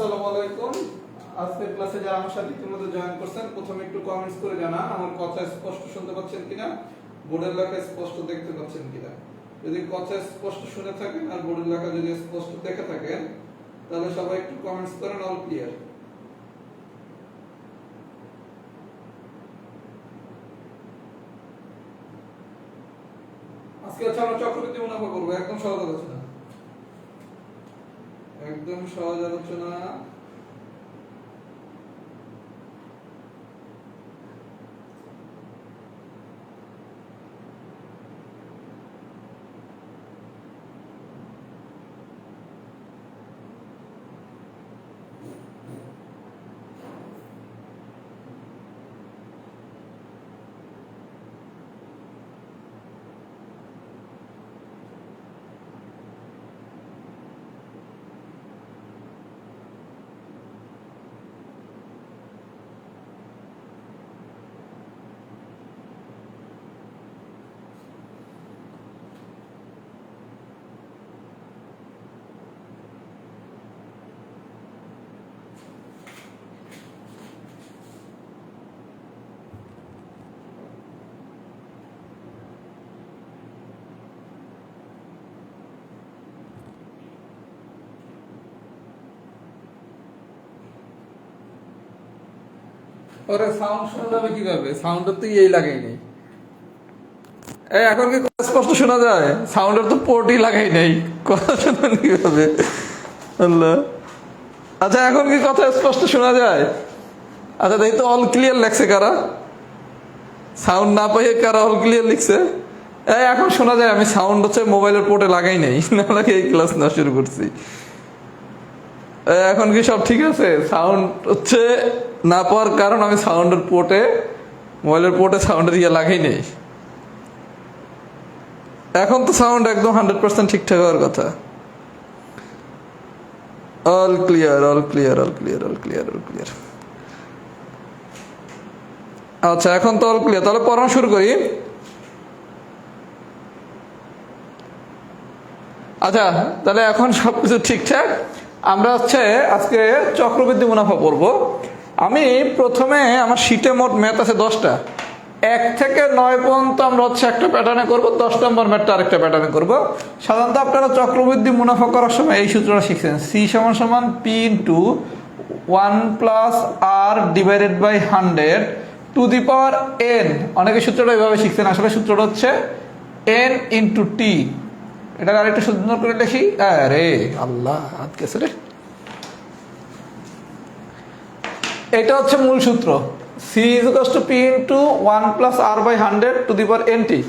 আসসালামু আলাইকুম। আজকের ক্লাসে যারা আমার সাথে ইতিমধ্যে জয়েন করছেন, প্রথমে একটু কমেন্টস করে জানান আমার কথা স্পষ্ট শুনতে পাচ্ছেন কিনা, বোর্ডের লেখা স্পষ্ট দেখতে পাচ্ছেন কিনা। যদি কথা স্পষ্ট শুনে থাকেন আর বোর্ডের লেখা যদি স্পষ্ট দেখে থাকেন, তাহলে সবাই একটু কমেন্টস করেন অল ক্লিয়ার। আজকে হচ্ছে আমরা চক্রবৃদ্ধি মুনাফা করবো, একদম সহজ আলোচনা, একদম সহজ আলোচনা। ওরে সাউন্ড শোনা যাবে কিভাবে? সাউন্ডের তো এই লাগাই নেই। এখন কি কথা স্পষ্ট শোনা যায়? সাউন্ডের তো পোর্টই লাগাই নেই, কথা শোনেন কিভাবে? আল্লাহ। আচ্ছা, এখন কি কথা স্পষ্ট শোনা যায়? আচ্ছা, তাই তো অল ক্লিয়ার লেখছে কারা? সাউন্ড না পাইয়ে কারা অল ক্লিয়ার লিখছে? এখন শোনা যায়। আমি সাউন্ড হচ্ছে মোবাইলের পোর্টে লাগাই নেই, না লাগে এই ক্লাস না শুরু করছি। এখন কি সব ঠিক আছে? সাউন্ড হচ্ছে না পাওয়ার কারণ আমি সাউন্ডের পোর্টে, মোবাইলের পোর্টে সাউন্ডের ইয়ে লাগাই নেই। এখন তো সাউন্ড একদম 100% ঠিকঠাক হওয়ার কথা। All clear, all clear, all clear, all clear, all clear. আচ্ছা, এখন তো অল ক্লিয়ার। তাহলে পড়ানো শুরু করি। আচ্ছা, তাহলে এখন সবকিছু ঠিকঠাক। আমরা হচ্ছে আজকে চক্রবৃদ্ধি মুনাফা পড়বো। আমি প্রথমে আমার শীটে মোট ম্যাথ আছে 10টা। 1 থেকে 9 পর্যন্ত আমরা হচ্ছে একটা প্যাটার্নে করবো, 10 নম্বর ম্যাথটা আরেকটা প্যাটার্নে করবো। সাধারণত আপনারা চক্রবৃদ্ধি মুনাফা করার সময় এই সূত্রটা শিখছেন, সি সমান P into 1 plus R divided by 100 to the power N. অনেকে সূত্রটা এইভাবে শিখছেন, আসলে সূত্রটা হচ্ছে এন ইন্টু টি। এটা আরেকটু সুন্দর করে লিখি। আরে আল্লাহ, হাত গেছে রে। এটা হচ্ছে মূল সূত্র, C equals to P into 1 plus R by 100 to the power N T.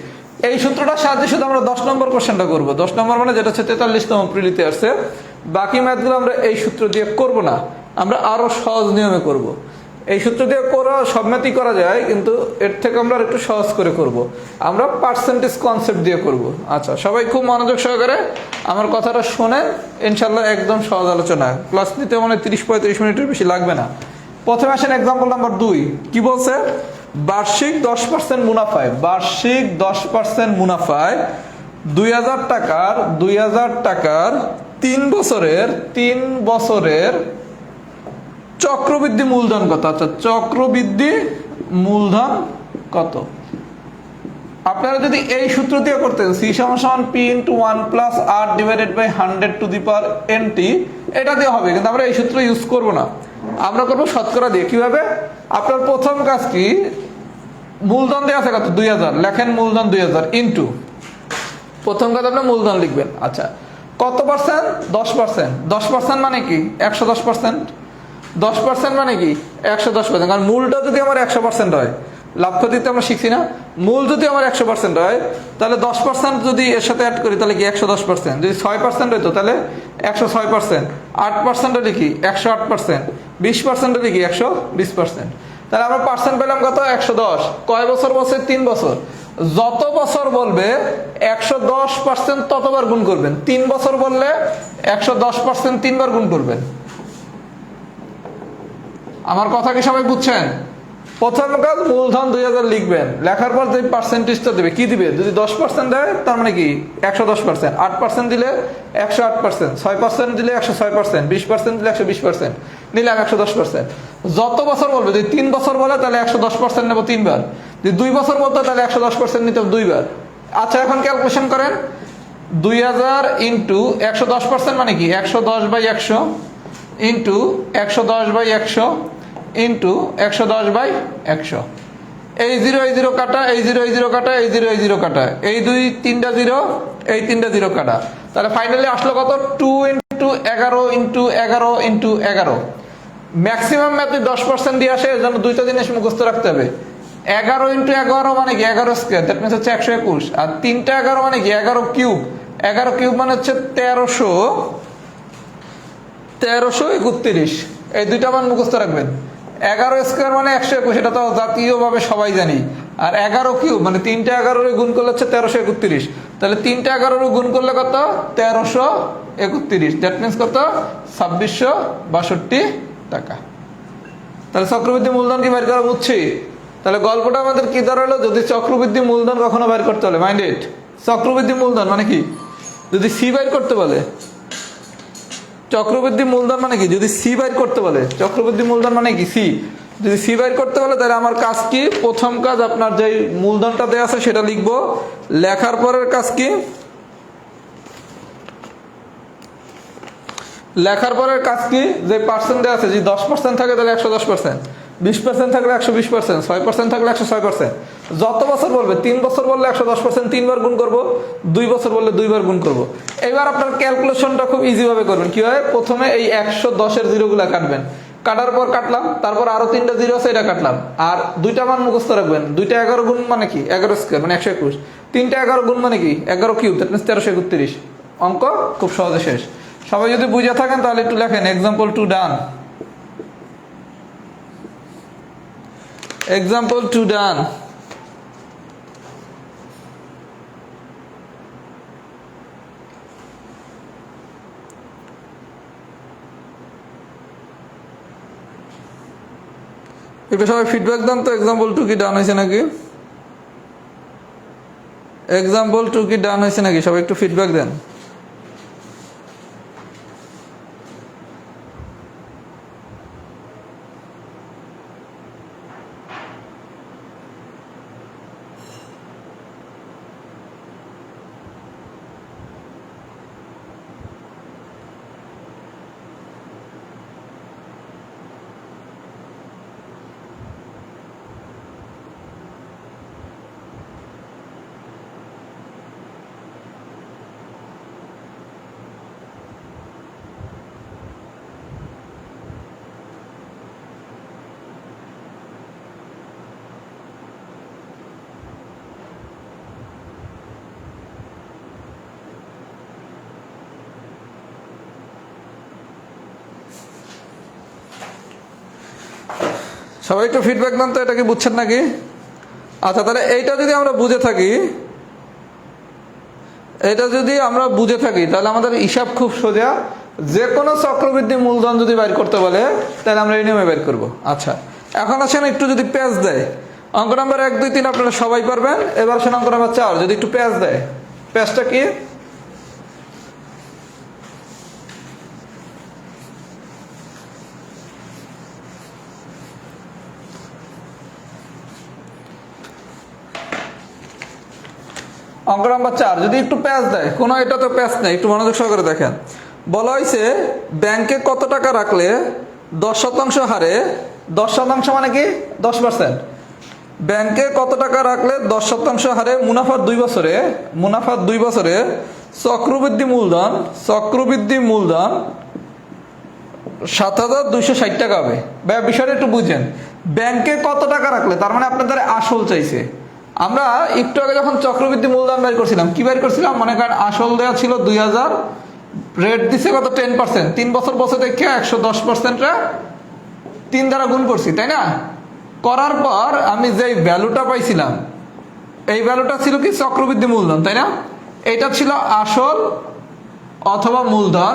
এই সূত্রটার সাহায্যে শুধু আমরা 10 নম্বর কোশ্চেনটা করবো। 10 নম্বর মানে যেটা হচ্ছে 43তম প্রিলিতে আসছে। বাকি ম্যাথগুলো আমরা এই সূত্র দিয়ে করব না, আমরা আরো সহজ নিয়মে করব। এই সূত্র দিয়ে করা সব ম্যাথই করা যায়, কিন্তু এর থেকে আমরা একটু সহজ করে করব। আমরা পার্সেন্টেজ কনসেপ্ট দিয়ে করব। আচ্ছা, সবাই খুব মনোযোগ সহকারে আমার কথাটা শোনেন, ইনশাল্লাহ একদম সহজ আলোচনা। ক্লাস নিতে মানে 30-35 মিনিটের বেশি লাগবে না। প্রথমে আসেন এক্সাম্পল নাম্বার 2। কি বলছে? বার্ষিক 10% মুনাফায়, বার্ষিক 10% মুনাফায় 2000 টাকার 3 বছরের চক্রবৃদ্ধি মূলধন কত? আচ্ছা, চক্রবৃদ্ধি মূলধন কত? আপনারা যদি এই সূত্র দিয়ে করতেন, সি সমান P into 1 plus R divided by 100 to the power N T, এটা দিয়ে হবে। কিন্তু আমরা এই সূত্র ইউজ করব না, আমরা করবো শতকরা দিয়ে। কিভাবে? আপনার প্রথম কাজ কি, মূলধন দেওয়া আছে কত? 2000, লেখেন মূলধন 2000 ইন্টু, প্রথম কাজ আপনি মূলধন লিখবেন। আচ্ছা, কত পার্সেন্ট? 10%। 10% মানে কি? 110%। 10% মানে কি? 110%। কারণ মূলটা যদি আমার 100% হয়, লাভ ক্ষতিতে আমরা শিখছি না, মূল যদি আমার 100% হয়, তাহলে 10% যদি এর সাথে অ্যাড করি তাহলে কি 110%। যদি 6% হইতো তাহলে 106%। 8% হলে কি 108%। 20% হলে কি 120%। তাহলে আমরা পার্সেন্ট পেলাম কত? 110। কয় বছর বলছে? 3 বছর। যত বছর বলবে 110% ততবার গুণ করবেন। 3 বছর বললে 110% 3 বার গুণ করবেন। আমার কথা কি সবাই বুঝছেন? প্রথম কাজ মূলধন 2000 লিখবেন, লেখার পর যে পার্সেন্টেজটা দেবে কি দিবে, যদি 10% দেয় তার মানে কি 110%, 8% দিলে 108%, 6% দিলে 106%, 20% দিলে 120%, নিলাম 110%। যত বছর বলবে, যদি 3 বছর বলে তাহলে 110% নেব 3 বার, যদি 2 বছর বলতো তাহলে 110% নিতে 2 বার। আচ্ছা এখন ক্যালকুলেশন করেন, 2000 ইন্টু 110% মানে কি 110/100 ইন্টু 110/100 ইন্টু 110/100। এই 0 এই 0 কাটা, এই 0 এই 0 কাটা, এই 0 এই 0 কাটা, এই 2 3টা 0, এই 3টা 0 কাটা, তাহলে ফাইনালি আসলো কত, 2 ইন্টু 11 ইন্টু 11 ইন্টু 11। ম্যাক্সিমাম ম্যাথে 10% দিয়ে আসে, এর জন্য দুইটা জিনিস মুখস্থ রাখতে হবে। 11 ইন্টু 11 মানে কি 11 স্কোয়ার, দ্যাট মিনস হচ্ছে 121। আর 3টা 11 মানে কি 11 কিউব, 11 কিউব মানে হচ্ছে 1331। এই দুইটা মান মুখস্থ রাখবেন। 11 স্কোয়ার মানে 121, এটা তো জাতীয়ভাবে সবাই জানি। আর 11 কিউব মানে 3টা 11 গুণ করলে হচ্ছে 1331, তাহলে 3টা 11 গুণ করলে কত 1331, দ্যাট মিনস কত 2662 টাকা। তাহলে চক্রবৃদ্ধি মূলধন কি বের করা বুঝছি? তাহলে গল্পটা আমাদের কি দাঁড়ালো, যদি চক্রবৃদ্ধি মূলধন কখনো বের করতে হলে, মাইন্ডেড, চক্রবৃদ্ধি মূলধন মানে কি, যদি সি বের করতে বলে, চক্রবৃদ্ধি মূলধন মানে কি, যদি সি বাইর করতে বলে, চক্রবৃদ্ধি মূলধন মানে কি সি, যদি সি বাইর করতে বলে তাহলে আমার কাজ কি, প্রথম কাজ আপনার যে মূলধনটা দেওয়া আছে সেটা লিখবো, লেখার পরের কাজ কি, লেখার পরের কাজ কি, যে পার্সেন্ট দেওয়া আছে, যদি 10% থাকে তাহলে 110%, 20% থাকলে 120%, 6% থাকলে 106%। যত বছর বলবে, 3 বছর বললে 110% 3 বার গুণ করবো, 2 বছর বললে 2 বার গুণ করবো। এবার আপনার ক্যালকুলেশনটা খুব ইজি ভাবে করবেন। কি হয়, প্রথমে এই 110-এর জিরোগুলা কাটবেন, কাটার পর কাটলাম, তারপর আরো 3টা জিরো আছে এটা কাটলাম, আর দুইটা মান মুখস্থ রাখবেন। 2টা 11 গুণ মানে কি 11 স্কোয়ার মানে 121, 3টা 11 গুণ মানে কি 11 কিউব, দ্যাট মিনস 1331। অঙ্ক খুব সহজে শেষ। সবাই যদি বুঝে থাকেন তাহলে একটু লেখেন, এক্সাম্পল 2 ডান, এক্সাম্পল 2 ডান। একটু সবাই ফিডব্যাক দেন তো, এক্সাম্পল 2 কি ডান হয়েছে নাকি, এক্সাম্পল 2 কি ডান হয়েছে নাকি, সবাই একটু ফিডব্যাক দেন। সবাই একটু ফিডব্যাক দেন তো, এটা কি বুঝছেন নাকি? আচ্ছা, তাহলে এইটা যদি আমরা বুঝে থাকি, এটা যদি আমরা বুঝে থাকি তাহলে আমাদের হিসাব খুব সোজা। যে কোনো চক্রবৃদ্ধি মূলধন যদি বাইর করতে বলে তাহলে আমরা এই নিয়মে বের করবো। আচ্ছা, এখন আসেন একটু যদি পেজ দেয়, অঙ্ক নাম্বার 1, 2, 3 আপনারা সবাই পারবেন। এবার আসেন অঙ্ক নাম্বার 4, যদি একটু পেজ দেয়, পেজটা কি, অঙ্ক নাম্বার 4 যদি একটু প্যাচ দেয়, কোনো এটা তো প্যাচ নেই, একটু মনোযোগ সহকারে দেখেন। বলা হয়েছে ব্যাংকে কত টাকা রাখলে 10% হারে, 10% মানে কি 10%, ব্যাংকে কত টাকা রাখলে 10% হারে মুনাফার 2 বছরে, মুনাফার 2 বছরে চক্রবৃদ্ধি মূলধন, চক্রবৃদ্ধি মূলধন 7260 টাকা হবে। ভাই বিষয়টা একটু বুঝেন, ব্যাংকে কত টাকা রাখলে, তার মানে আপনাদের আসল চাইছে। আমরা একটু আগে যখন চক্রবৃদ্ধি মূলধন বের করছিলাম, কি বের করছিলাম, মনে করেন আসল দেওয়া ছিল 2000, রেট দিছে কত 10%, 3 বছর বছর দেখে 110%টা 3 দ্বারা গুণ করছি, তাই না? করার পর আমি যে ভ্যালুটা পাইছিলাম, এই ভ্যালুটা ছিল কি চক্রবৃদ্ধি মূলধন, তাই না? এটা ছিল আসল অথবা মূলধন,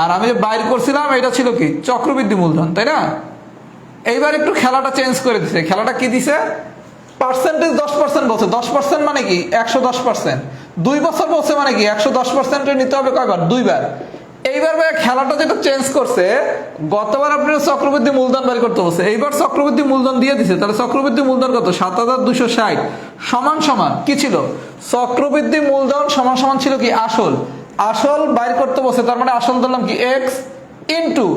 আর আমি যে বাইর করছিলাম এটা ছিল কি চক্রবৃদ্ধি মূলধন, তাই না? এইবার একটু খেলাটা চেঞ্জ করে দিছে। খেলাটা কি দিছে? পার্সেন্টেজ 10% বলছে। 10% মানে কি 110%। 2 বছর বলছে মানে কি 110% নিতে হবে কয়বার? 2 বার। এইবার ভাই খেলাটা যেটা চেঞ্জ করছে, গতবার আপনার চক্রবৃদ্ধি মূলধন বের করতে বলছে, এইবার চক্রবৃদ্ধি মূলধন দিয়ে দিছে। তাহলে চক্রবৃদ্ধি মূলধন কত? 7260 সমান সমান কি ছিল? চক্রবৃদ্ধি মূলধন সমান সমান ছিল কি আসল। আসল বাইর করতে বলছে, তার মানে আসল ধরলাম কি এক্স ইন্টু,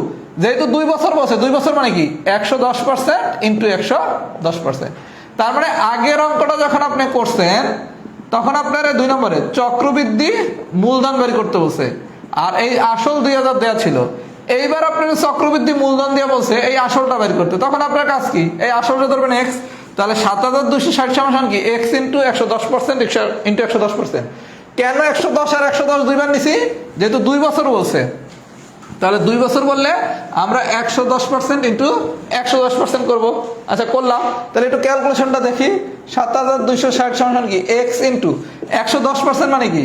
যেহেতু 2 বছর বলছে, 2 বছর মানে কি 110% ইন্টু 110%। তার মানে আগের অঙ্কটা যখন আপনি করছেন তখন আপনার 2 নম্বরে চক্রবৃদ্ধি মূলধন বের করতে বলছে, আর এই আসল 2000 দেওয়া ছিল। এইবার আপনার চক্রবৃদ্ধি মূলধন দিয়ে বলছে এই আসলটা বের করতে, তখন আপনার কাজ কি? এই আসলটা ধরবেন এক্স। তাহলে 7260 সমান কি এক্স ইন্টু 110% ইন্টু 110%। কেন 110 আর 110 দুইবার নিছি? যেহেতু 2 বছর বলছে, তাহলে 2 বছর বললে আমরা 110% ইন্টু 110% করবো। আচ্ছা করলাম, তাহলে একটু ক্যালকুলেশনটা দেখি। 7260 সমান কি এক্স ইন্টু 110% মানে কি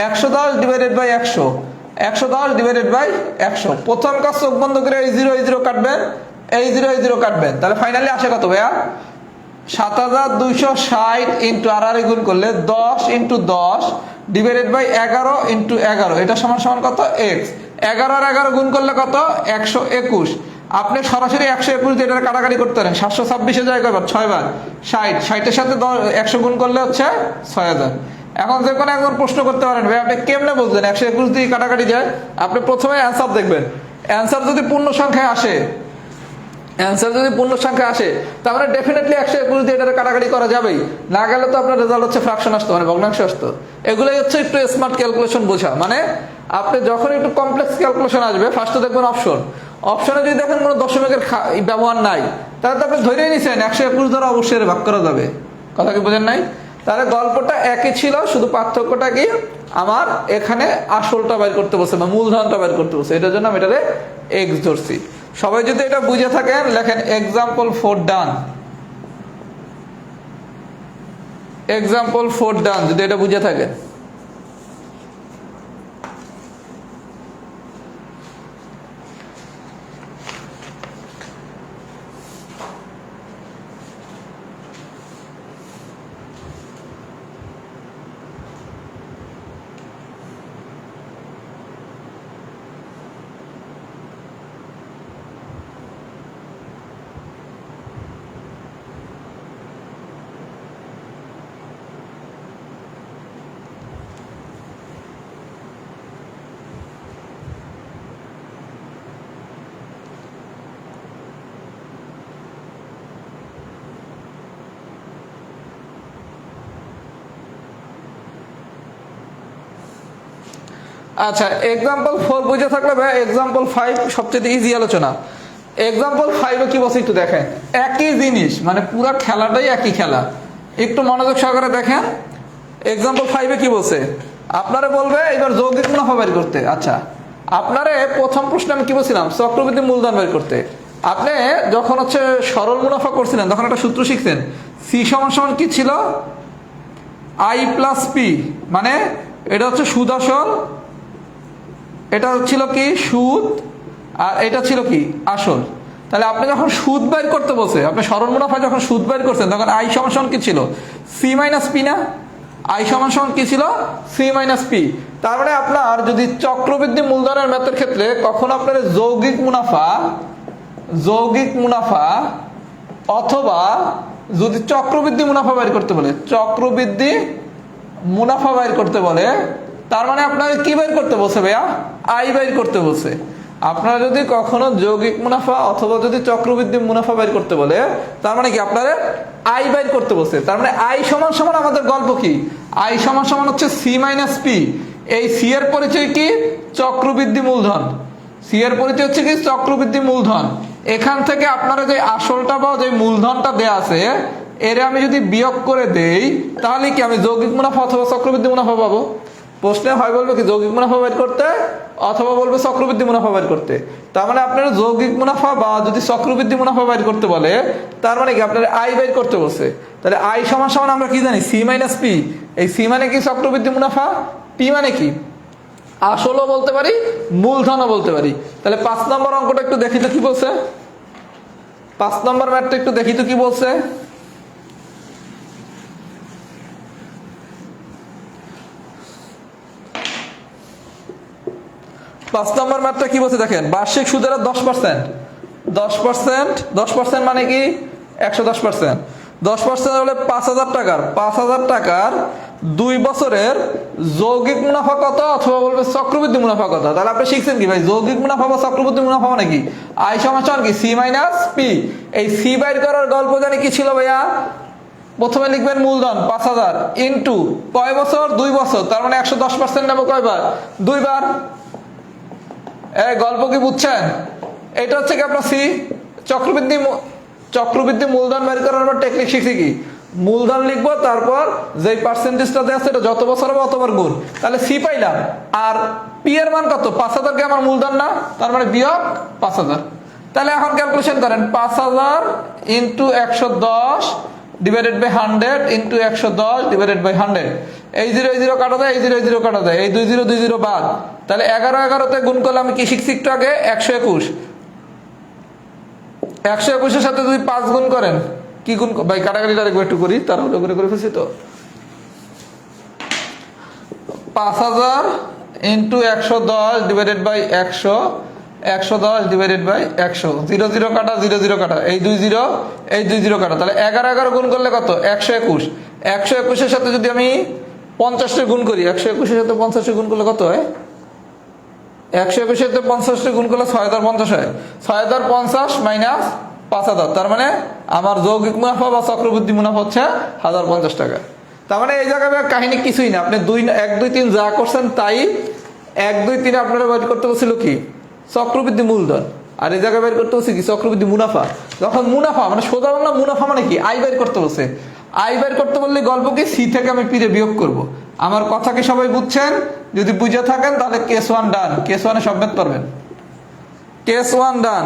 110 ডিভাইডেড বাই 100, 110 ডিভাইডেড বাই 100। প্রথম কাজ চোখ বন্ধ করে এই জিরো কাটবেন, এই জিরো কাটবেন, তাহলে ফাইনালি আসে কত ভাইয়া? 7260 ইন্টু আর গুণ করলে 10 ইন্টু 10 ডিভাইডেড বাই 11 ইন্টু 11, এটা সমান সমান কত? এক্স। 11 আর 11 গুণ করলে কত? 121। আপনি সরাসরি 121 দিয়ে এটা কাটাকাটি করতে পারেন। 726 যায় কয়বার? 6 বার। 60, 60 এর সাথে 100 গুণ করলে হচ্ছে 6000। এখন যে কোনো একজন প্রশ্ন করতে পারেন, ভাই আপনি কেমনে বলছেন 121 দিয়ে কাটাকাটি যায়? আপনি প্রথমে অ্যান্সার দেখবেন, অ্যান্সার যদি পূর্ণ সংখ্যায় আসে, অ্যান্সার যদি পূর্ণ সংখ্যা আসে তাহলে ডেফিনেটলি 121 দিয়ে এটা কাটাকাটি করা যাবেই। না গেলে তো আপনার রেজাল্ট হচ্ছে ফ্র্যাকশন আসতো, মানে ভগ্নাংশ আসতো। এগুলোই হচ্ছে একটু স্মার্ট ক্যালকুলেশন বোঝা। মানে আপনি যখন একটু কমপ্লেক্স ক্যালকুলেশন আসবে, ফার্স্টে দেখবেন অপশন, অপশনে যদি দেখেন কোনো দশমিকের ব্যবহার নাই, তাহলে তো আপনি ধরেই নিছেন 121 দ্বারা অবশ্যই ভাগ করা যাবে। কথা কি বোঝেন নাই? তাহলে গল্পটা একই ছিল, শুধু পার্থক্যটা কি আমার এখানে আসলটা বের করতে বলছে বা মূলধনটা বের করতে বলছে, এটার জন্য আমি এটারে এক্স ধরছি। সবাই যদি এটা বুঝে থাকেন লেখেন এক্সাম্পল 4 ডান, এক্সাম্পল 4 ডান যদি এটা বুঝে থাকেন। আচ্ছা এক্সাম্পল 4 বুঝে থাকলে ভাই এক্সাম্পল 5 সবচেয়ে ইজি আলোচনা। এক্সাম্পল 5 কি বলছে একটু দেখেন, একই জিনিস, মানে পুরো খেলাটাই একই খেলা, একটু মনোযোগ সহকারে দেখেন। এক্সাম্পল 5 কি বলছে? আপনারা বলবে এবার যৌগিক মুনাফা বের করতে। আচ্ছা আপনারে প্রথম প্রশ্নে আমি কি বলছিলাম? চক্রবৃদ্ধি মূলধন বের করতে। আপনি যখন হচ্ছে সরল মুনাফা করছিলেন তখন একটা সূত্র শিখছেন, সি সমান সমান কি ছিল? আই প্লাস পি, মানে এটা হচ্ছে সুদ আসল, এটা ছিল কি সুদ, আর এটা ছিল কি আসল। তাহলে আপনি যখন সুদ বের করতে বলছে, আপনি সরল মুনাফা যখন সুদ বের করছেন তখন আই সমান সমান কি ছিল? সি মাইনাস পি না? আই সমান সমান কি ছিল? C minus P. তার মানে আপনার যদি চক্রবৃদ্ধি মূলধনের ম্যাথের ক্ষেত্রে কখনো আপনার যৌগিক মুনাফা অথবা যদি চক্রবৃদ্ধি মুনাফা বের করতে বলে, চক্রবৃদ্ধি মুনাফা বের করতে বলে, তার মানে আপনাকে কি বের করতে বলছে ভাইয়া? আই বের করতে বলছে। আপনারা যদি কখনো যৌগিক মুনাফা অথবা যদি চক্রবৃদ্ধি মুনাফা বের করতে বলে, তার মানে কি আপনারা আই বের করতে বলছে। তার মানে আই সমান সমান আমাদের গল্প কি? আই সমান সমান হচ্ছে সি মাইনাস পি। এই সি এর পরিচয় কি? চক্রবৃদ্ধি মূলধন। সি এর পরিচয় হচ্ছে কি? চক্রবৃদ্ধি মূলধন। এখান থেকে আপনারা যে আসলটা বা যে মূলধনটা দেয়া আছে এর আমি যদি বিয়োগ করে দেই তাহলে কি আমি যৌগিক মুনাফা অথবা চক্রবৃদ্ধি মুনাফা পাবো? প্রশ্নে হয় বলবে কি যৌগিক মুনাফা বের করতে অথবা বলবে চক্রবৃদ্ধি মুনাফা বের করতে। তার মানে আপনারা যৌগিক মুনাফা বা যদি চক্রবৃদ্ধি মুনাফা বের করতে বলে তার মানে কি আপনারা আই বের করতে বলছে। তাহলে আই সমান সমান আমরা কি জানি? C minus P. এই সি মানে কি? চক্রবৃদ্ধি মুনাফা। পি মানে কি? আসলও বলতে পারি, মূলধনও বলতে পারি। তাহলে 5 নম্বর অঙ্কটা একটু দেখি তো কি বলছে। 5 নম্বর ম্যাথটা একটু দেখি তো কি বলছে। 5 নম্বর ম্যাথটা কি বলছে দেখেন, বার্ষিক সুদের হার 10%। 10% মানে কি 110%। 10% হলে 5,000 টাকার 2 বছরের যৌগিক মুনাফা কত, অথবা বলবে চক্রবৃদ্ধি মুনাফা কত। তাহলে আপনি শিখছেন কি ভাই, যৌগিক মুনাফা বা চক্রবৃদ্ধি মুনাফা মানে কি, আই সমান কি সি মাইনাস পি। এই সি বাইর করার গল্প জানি কি ছিল ভাইয়া, প্রথমে লিখবেন মূলধন 5,000 ইন্টু কয় বছর, 2 বছর, তার মানে 110% নেবো কয়বার, 2 বার। এই গল্প কি বুঝছেন? এটা হচ্ছে কি আপনার সি। চক্রবৃদ্ধি মূলধন বের করার পর টেকনিক শিখছি কি, মূলধন লিখবো, তারপর যেই পার্সেন্টেজটা দেওয়া আছে এটা যত বছর হবে অতবার গুণ, তাহলে সি পাইলাম। আর পি এর মান কত, 5,000 কে আমার মূলধন না, তার মানে বিয়োগ 5,000। তাহলে এখন ক্যালকুলেশন করেন, 5,000 into 110 divided by 100 into 110 divided by 100। এই 0 কাটা দেয়, এই 0 কাটা দেয়, এই 2 0 বাদ। তাহলে 11 তে গুণ করলে আমি কি শিখছি একটু আগে, 121। 121 এর সাথে যদি 5 গুণ করেন, কি গুণ ভাই, কাটাকাটিটা একটু করি, তারপরে করে ফেলছি তো। 5,000 into 110 divided by 100, 110 divided by 100, 0 কাটা, 0 কাটা, এই 2 0 কাটা। তাহলে 11 গুণ করলে কত, 121। 121 এর সাথে যদি আমি 50 গুণ করি, 121 এর সাথে 50 গুণ করলে কত হয়, 121 এর সাথে 50 গুণ করলে 6,050 হয়। 6,050 মাইনাস 5,000, তার মানে আমার যৌগিক মুনাফা বা চক্রবৃদ্ধি মুনাফা হচ্ছে 1,050 টাকা। তার মানে এই জায়গায় কাহিনী কিছুই না, আপনি 1 2 3 যা করছেন তাই। 1 2 3 আপনারা বের করতে বলছিল কি, চক্রবৃদ্ধি মূলধন, আর এই জায়গায় বের করতে বলছে কি, চক্রবৃদ্ধি মুনাফা। যখন মুনাফা মানে সোজা বাংলা মুনাফা মানে কি, আয় বের করতে বলছে। আয় বের করতে বললে গল্প কি, সি থেকে আমি পিরে বিয়োগ করব। আমার কথা কি সবাই বুঝছেন? যদি বুঝে থাকেন তাহলে কেস 1 ডান, কেস 1 এ সব ম্যাথ পারবেন। কেস 1 ডান,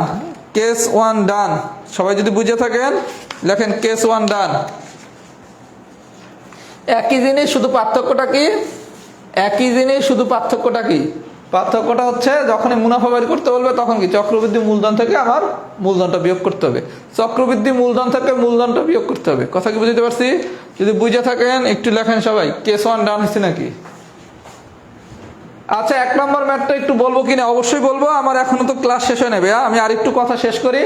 কেস 1 ডান। সবাই যদি বুঝে থাকেন লেখেন কেস 1 ডান। একই জিনিস, শুধু পার্থক্যটা কি, একই জিনিস শুধু পার্থক্যটা কি, পার্থক্যটা হচ্ছে যখনই মুনাফা বের করতে বলবে তখন কি চক্রবৃদ্ধি মূলধন থেকে আমার মূলধনটা বিয়োগ করতে হবে, চক্রবৃদ্ধি মূলধন থেকে মূলধনটা বিয়োগ করতে হবে। কথা কি বুঝতে পারছি? যদি বুঝে থাকেন একটু লেখেন সবাই, কেস 1 ডান হচ্ছে নাকি। আচ্ছা, 1 নম্বর ম্যাথটা একটু বলবো কিনা, অবশ্যই বলবো। আমার এখনো তো ক্লাস শেষ হয় নেবে, আমি আরেকটু কথা শেষ করি।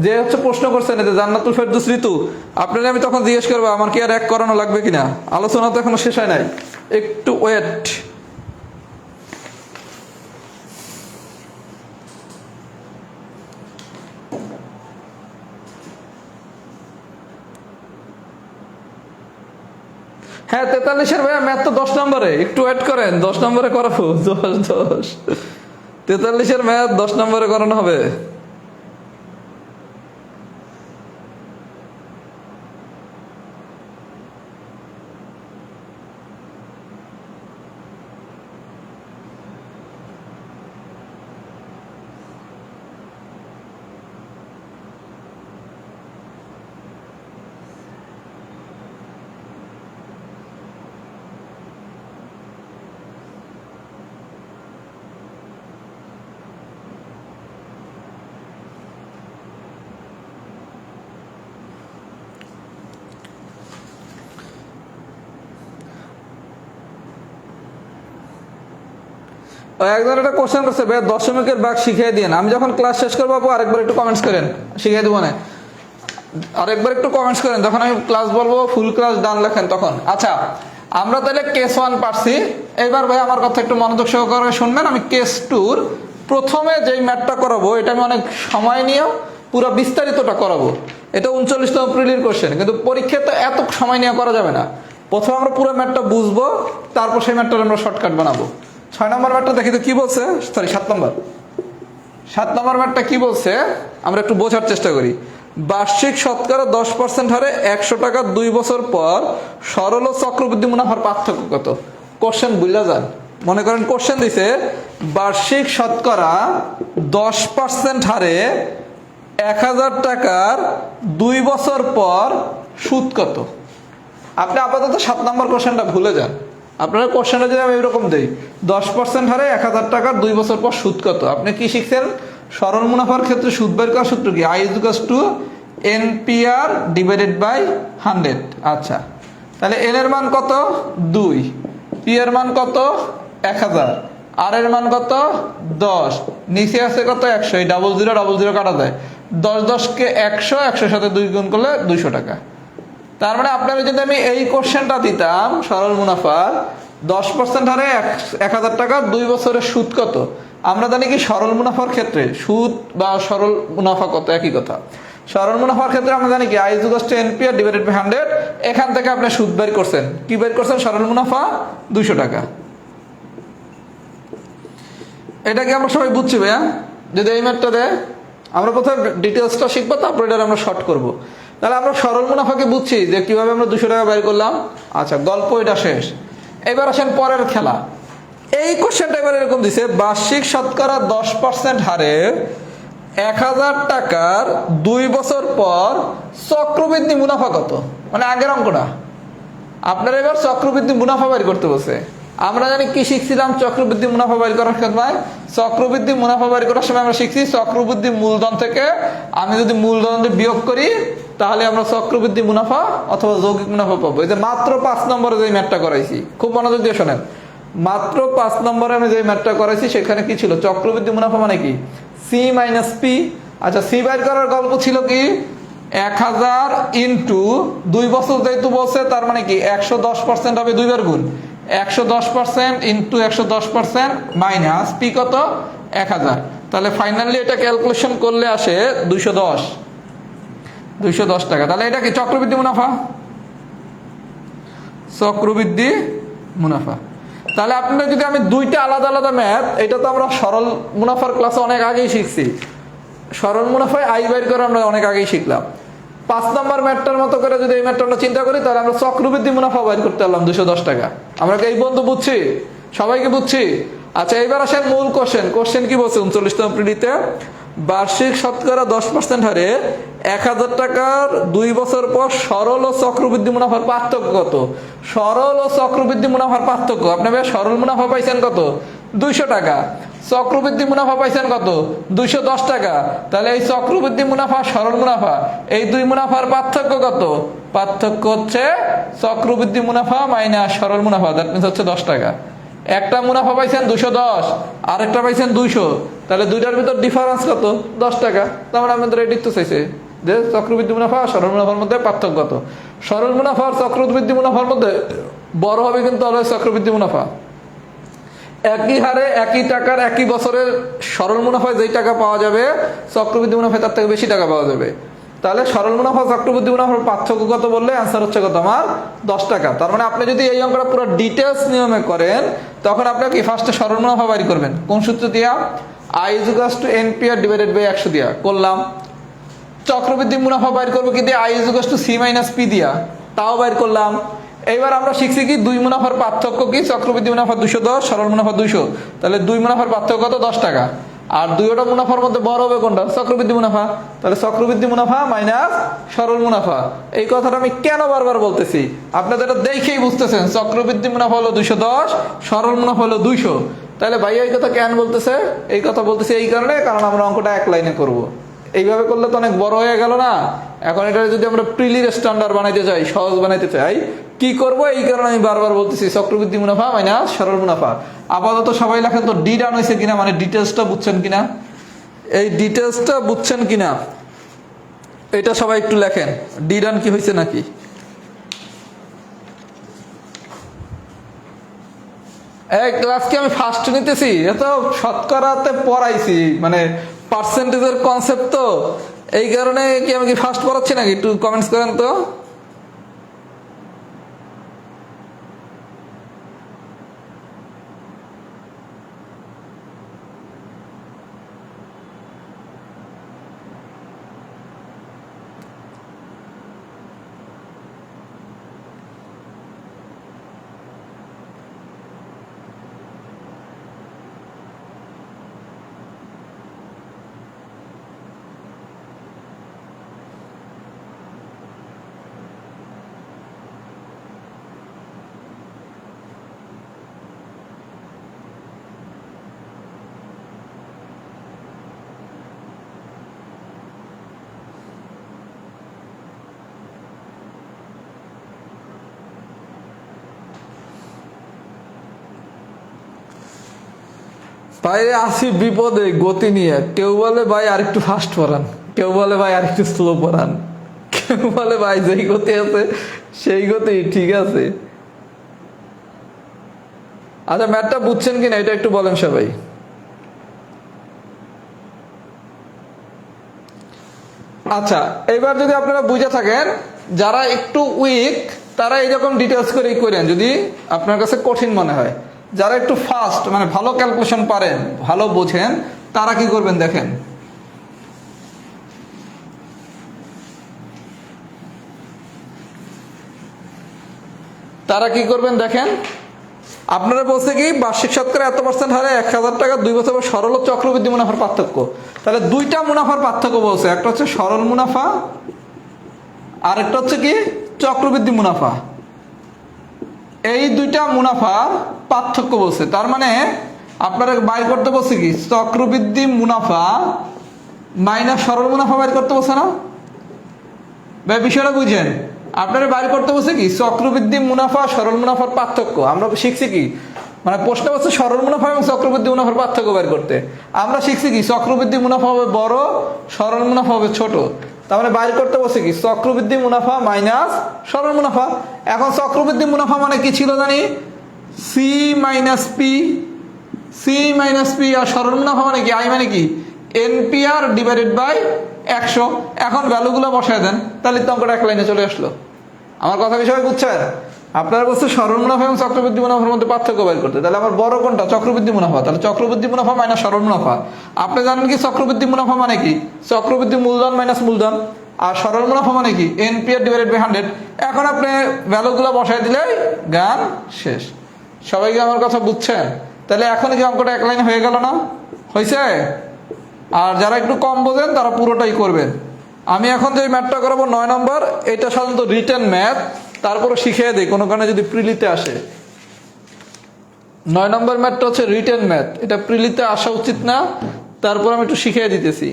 যে হচ্ছে প্রশ্ন করছেন যে জান্নাতুল ফেরদৌস ঋতু, আপনারা আমি তখন জিজ্ঞেস করবো আমার কি আর এক করানো লাগবে কিনা। আলোচনা তো এখনো শেষ হয় নাই, একটু ওয়েট। হ্যাঁ, 43-এর ভাইয়া ম্যাথ তো 10 নম্বরে, একটু ওয়েট করেন, 10 নম্বরে করাবো। 10 43-এর ম্যাথ 10 নম্বরে করানো হবে। একজন একটা কোশ্চেন করছে, ভাই দশমিকের ভাগ শিখিয়ে দিন। আমি যখন ক্লাস শেষ করবো আরেকবার একটু কমেন্টস করেন, শিখিয়ে দেবো না, আরেকবার একটু কমেন্টস করেন, যখন আমি ক্লাস বলবো ফুল ক্লাস ডান লেখেন তখন। আচ্ছা, আমরা তাহলে কেস 1 পারছি। এবার ভাই আমার কথা একটু মনোযোগ সহকারে শুনবেন। আমি কেস 2-র প্রথমে যেই ম্যাথটা করাবো এটা আমি অনেক সময় নিয়ে পুরো বিস্তারিতটা করাবো। এটা 39তম প্রিলির কোশ্চেন, কিন্তু পরীক্ষায় তো এত সময় নিয়ে করা যাবে না। প্রথমে আমরা পুরো ম্যাথটা বুঝবো, তারপর সেই ম্যাথটা আমরা শর্টকাট বানাবো। 6 নম্বর ম্যাথটা দেখি তো কি বলছে, সরি 7 নম্বর ম্যাথটা কি বলছে আমরা একটু বোঝার চেষ্টা করি। বার্ষিক শতকরা 10% হারে 100 টাকা 2 বছর পর সরল ও চক্রবৃদ্ধি মুনাফার পার্থক্য কত? কোশ্চেন বুঝলা যান, মনে করেন কোশ্চেন দিছে বার্ষিক শতকরা 10% হারে 1000 টাকার 2 বছর পর সুদ কত। আপনি আপাতত 7 নম্বর কোশ্চেনটা ভুলে যান। আপনারা কোশ্চেনটা যদি আমি এরকম দেই, 10% হারে 1000 টাকার 2 বছর পর সুদ কত, আপনি কি শিখছেন? সরল মুনাফার ক্ষেত্রে সুদ বের করার সূত্র কি, I = এনপিআর ডিভাইডেড বাই 100। আচ্ছা, তাহলে এন এর মান কত 2, পি এর মান কত 1000, আর এর মান কত 10, নিচে আছে কত 100, এই ডাবল জিরো কাটা যায়, 10 10 কে 100, 100 সাথে 2 গুণ করলে 200 টাকা। তার মানে আপনারা যদি আমি এই কোশ্চেনটা দিতাম সরল মুনাফার 10% হারে 1000 টাকা 2 বছরের সুদ কত, আমরা জানি কি সরল মুনাফার ক্ষেত্রে সুদ বা সরল মুনাফা কত একই কথা। সরল মুনাফার ক্ষেত্রে আমরা জানি কি I/NPR ডিভাইডেড বাই 100, এখান থেকে আপনি সুদ বের করছেন, কি বের করছেন সরল মুনাফা 200 টাকা। এটা কি আমরা সবাই বুঝছি ভাইয়া? যদি এই ম্যাথটা দেয় আমরা প্রথমে ডিটেলসটা শিখবো, তারপর এটা আমরা শর্ট করব। তাহলে আমরা সরল মুনাফাকে বুঝছি যে কিভাবে আমরা 200 টাকা বের করলাম। আচ্ছা, গল্প এটা শেষ। এবার আসেন পরের খেলা। এই কোশ্চেনটা এবার এরকম দিছে, বার্ষিক শতকরা 10% হারে 1000 টাকার 2 বছর পর চক্রবৃদ্ধি মুনাফা কত, মানে আগের অঙ্কটা আপনারা এবার চক্রবৃদ্ধি মুনাফা বের করতে বসে। আমরা জানি কি শিখছিলাম চক্রবৃদ্ধি মুনাফা বের করার সময়, চক্রবৃদ্ধি মুনাফা বের করার সময় আমরা শিখছি চক্রবৃদ্ধি মূলধন থেকে আমি যদি মূলধন বিয়োগ করি তাহলে আমরা চক্রবৃদ্ধি মুনাফা অথবা যৌগিক মুনাফা পাবো। এই যে মাত্র 5 নম্বরে যে ম্যাথটা করাইছি, খুব মনোযোগ দিয়ে শোনেন, মাত্র 5 নম্বরে আমি যে ম্যাথটা করাইছি সেখানে কি ছিল, চক্রবৃদ্ধি মুনাফা মানে কি সি মাইনাস পি। আচ্ছা, সি বের করার গল্প ছিল কি 1000 ইন্টু 2 বছর যেহেতু বলছে, তার মানে কি 110% হবে 2 বার গুণ, 110% ইন্টু 110% মাইনাস পি কত 1000। তাহলে ফাইনালি এটা ক্যালকুলেশন করলে আসে 210 টাকা। তাহলে এটা কি চক্রবৃদ্ধি মুনাফা, চক্রবৃদ্ধি মুনাফা। তাহলে আপনারা যদি আমি দুইটা আলাদা আলাদা ম্যাথ, এটা তো আমরা সরল মুনাফার ক্লাসে অনেক আগেই শিখছি, সরল মুনাফায় আই বের করে আমরা অনেক আগেই শিখলাম। 5 নম্বর ম্যাথটার মতো করে যদি এই ম্যাথটা আমরা চিন্তা করি তাহলে আমরা চক্রবৃদ্ধি মুনাফা বের করতে পারলাম 210 টাকা। আমরা কি এই বন্ধু বুঝছি, সবাইকে বুঝছি? আচ্ছা, এবার আসেন মূল কোশ্চেন কি বলছে 39তম প্রিলিতে, বার্ষিক শতকরা 10% হারে 1000 টাকার 2 বছর পর সরল ও চক্রবৃদ্ধি মুনাফার পার্থক্য কত। সরল ও চক্রবৃদ্ধি মুনাফার পার্থক্য, আপনি সরল মুনাফা পাইছেন কত 200 টাকা, চক্রবৃদ্ধি মুনাফা পাইছেন কত 210 টাকা। তাহলে এই চক্রবৃদ্ধি মুনাফা সরল মুনাফা এই দুই মুনাফার পার্থক্য কত, পার্থক্য হচ্ছে চক্রবৃদ্ধি মুনাফা মাইনাস সরল মুনাফা, দ্যাট মিন্স হচ্ছে 10 টাকা। একটা মুনাফা পাইছেন 210, আরেকটা পাইছেন 200, তাহলে দুইটার ভিতর ডিফারেন্স কত 10 টাকা। তার আমাদের এডিট তো চাইছে যে চক্রবৃদ্ধি মুনাফা সরল মুনাফার মধ্যে পার্থক্য কত। সরল মুনাফা আর চক্রবৃদ্ধি মুনাফার মধ্যে বড় হবে কিন্তু অলওয়েজ চক্রবৃদ্ধি মুনাফা। একই হারে একই টাকার একই বছরের সরল মুনাফায় যেই টাকা পাওয়া যাবে চক্রবৃদ্ধি মুনাফায় তার থেকে বেশি টাকা পাওয়া যাবে। তাহলে সরল মুনাফা চক্রবৃদ্ধি মুনাফার পার্থক্য কত বললে অ্যান্সার হচ্ছে কত আমার 10 টাকা। তার মানে আপনি যদি এই অঙ্কটা পুরো ডিটেলস নিয়মে করেন তখন আপনি কি ফার্স্টে সরল মুনাফা বাইর করবেন কোন সূত্র দিয়া, I/NPR ডিভাইডেড বাই 100 দিয়া করলাম। চক্রবৃদ্ধি মুনাফা বাইর করবো কি দিয়ে, I/C-P দিয়া, তাও বাইর করলাম। এইবার আমরা শিখছি কি দুই মুনাফার পার্থক্য কি, চক্রবৃদ্ধি মুনাফা 210, সরল মুনাফা 200, তাহলে দুই মুনাফার পার্থক্য কত 10 টাকা। আর দুইটা মুনাফার মধ্যে বড় হবে কোনটা, চক্রবৃদ্ধি মুনাফা। তাহলে চক্রবৃদ্ধি মুনাফা মাইনাস সরল মুনাফা। এই কথাটা আমি কেন বারবার বলতেছি, আপনাদের এটা দেখেই বুঝতেছেন চক্রবৃদ্ধি মুনাফা হলো 210, সরল মুনাফা হলো 200। তাহলে ভাইয়া এই কথা কেন বলতেছে, এই কথা বলতেছে এই কারণে কারণ আমরা অঙ্কটা এক লাইনে করব। এইভাবে করলে তো অনেক বড় হয়ে গেল না। এখন এটা যদি আমরা প্রিলির স্ট্যান্ডার্ড বানাইতে চাই, সহজ বানাইতে চাই, কি করব, এই কারণে আমি বারবার বলতেছি চক্রবৃদ্ধি মুনাফা মাইনাস সরল মুনাফা। আপাতত সবাই লেখেন তো ডি ডান হয়েছে কিনা, মানে ডিটেলসটা বুঝছেন কিনা, এই ডিটেলসটা বুঝছেন কিনা এটা সবাই একটু লেখেন, ডি ডান কি হয়েছে নাকি। এই ক্লাস কি আমি ফার্স্ট নিতেছি, এত শতকরাতে পড়াইছি, মানে পার্সেন্টেজের কনসেপ্ট তো, এই কারণে কি আমি কি ফার্স্ট পড়াচ্ছি নাকি, একটু কমেন্টস করেন তো। ভাই আসি বিপদে গতি নিয়ে, কেউ বলে ভাই আর একটু ফাস্ট পড়ান, কেউ বলে ভাই আর একটু স্লো পড়ান, কেউ বলে ভাই যেই গতি আছে সেই গতি ঠিক আছে। আচ্ছা ম্যাথটা বুঝছেন কিনা এটা একটু বলেন সবাই। আচ্ছা এবার যদি আপনারা বুঝে থাকেন, যারা একটু উইক তারা এইরকম ডিটেলস করেই করেন যদি আপনার কাছে কঠিন মনে হয়। যারা একটু ফাস্ট মানে ভালো ক্যালকুলেশন পারেন, ভালো বোঝেন, তারা কি করবেন দেখেন। তারা কি করবেন দেখেন, আপনারা বলছে কি বার্ষিক শতকরা এত % হারে 1000 টাকা 2 বছর পর সরল ও চক্রবৃদ্ধি মুনাফার পার্থক্য। তাহলে দুইটা মুনাফার পার্থক্য বলছে, একটা হচ্ছে সরল মুনাফা আর একটা হচ্ছে কি চক্রবৃদ্ধি মুনাফা। এই দুইটা মুনাফার পার্থক্য বলছে। তার মানে আপনারা বাইর করতে বলছে কি চক্রবৃদ্ধি মুনাফা মাইনাস সরল মুনাফা বাইর করতে বলছে না ভাই? বিষয়টা বুঝেন, আপনারা বাইর করতে বলছে কি চক্রবৃদ্ধি মুনাফা সরল মুনাফার পার্থক্য। আমরা শিখছি কি মানে প্রশ্ন হচ্ছে সরল মুনাফা এবং চক্রবৃদ্ধি মুনাফার পার্থক্য বের করতে। আমরা শিখছি কি চক্রবৃদ্ধি মুনাফা হবে বড়, সরল মুনাফা হবে ছোট। তার মানে বাইর করতে বলছে কি চক্রবৃদ্ধি মুনাফা মাইনাস সরল মুনাফা। এখন চক্রবৃদ্ধি মুনাফা মানে কি ছিল জানি, C minus P, C minus P. আর সরল মুনাফা মানে কি আই মানে কি এনপিআর ডিভাইডেড বাই 100। এখন ভ্যালুগুলো বসায় দেন, তাহলে তো অঙ্কটা এক লাইনে চলে আসলো। আমার কথা বিষয় বুঝছেন? আপনারা বলছে সরল মুনাফা এবং চক্রবৃদ্ধি মুনাফার মধ্যে পার্থক্য বের করতে। তাহলে আমার বড় কোনটা? চক্রবৃদ্ধি মুনাফা। তাহলে চক্রবৃদ্ধি মুনাফা মাইনাস সরল মুনাফা। আপনি জানেন কি চক্রবৃদ্ধি মুনাফা মানে কি? চক্রবৃদ্ধি মূলধন মাইনাস মূলধন। আর সরল মুনাফা মানে কি এনপিআর ডিভাইডেড বাই 100। এখন আপনি ভ্যালুগুলো বসায় দিলেই গান শেষ। সবাই কি আমার কথা বুঝছেন? তাহলে এখন কি অঙ্কটা এক লাইনে হয়ে গেল না? হয়েছে? আর যারা একটু কম বোঝেন তারা পুরোটাই করবেন। আমি এখন যে ম্যাথটা করাবো 9 নম্বর, এটা সাধারণত রিটেন ম্যাথ, তারপরে শিখিয়ে দিই কোনো কারণে যদি প্রিলিতে আসে। 9 নম্বর ম্যাথটা হচ্ছে রিটেন ম্যাথ, এটা প্রিলিতে আসা উচিত না, তারপর আমি একটু শিখিয়ে দিতেছি।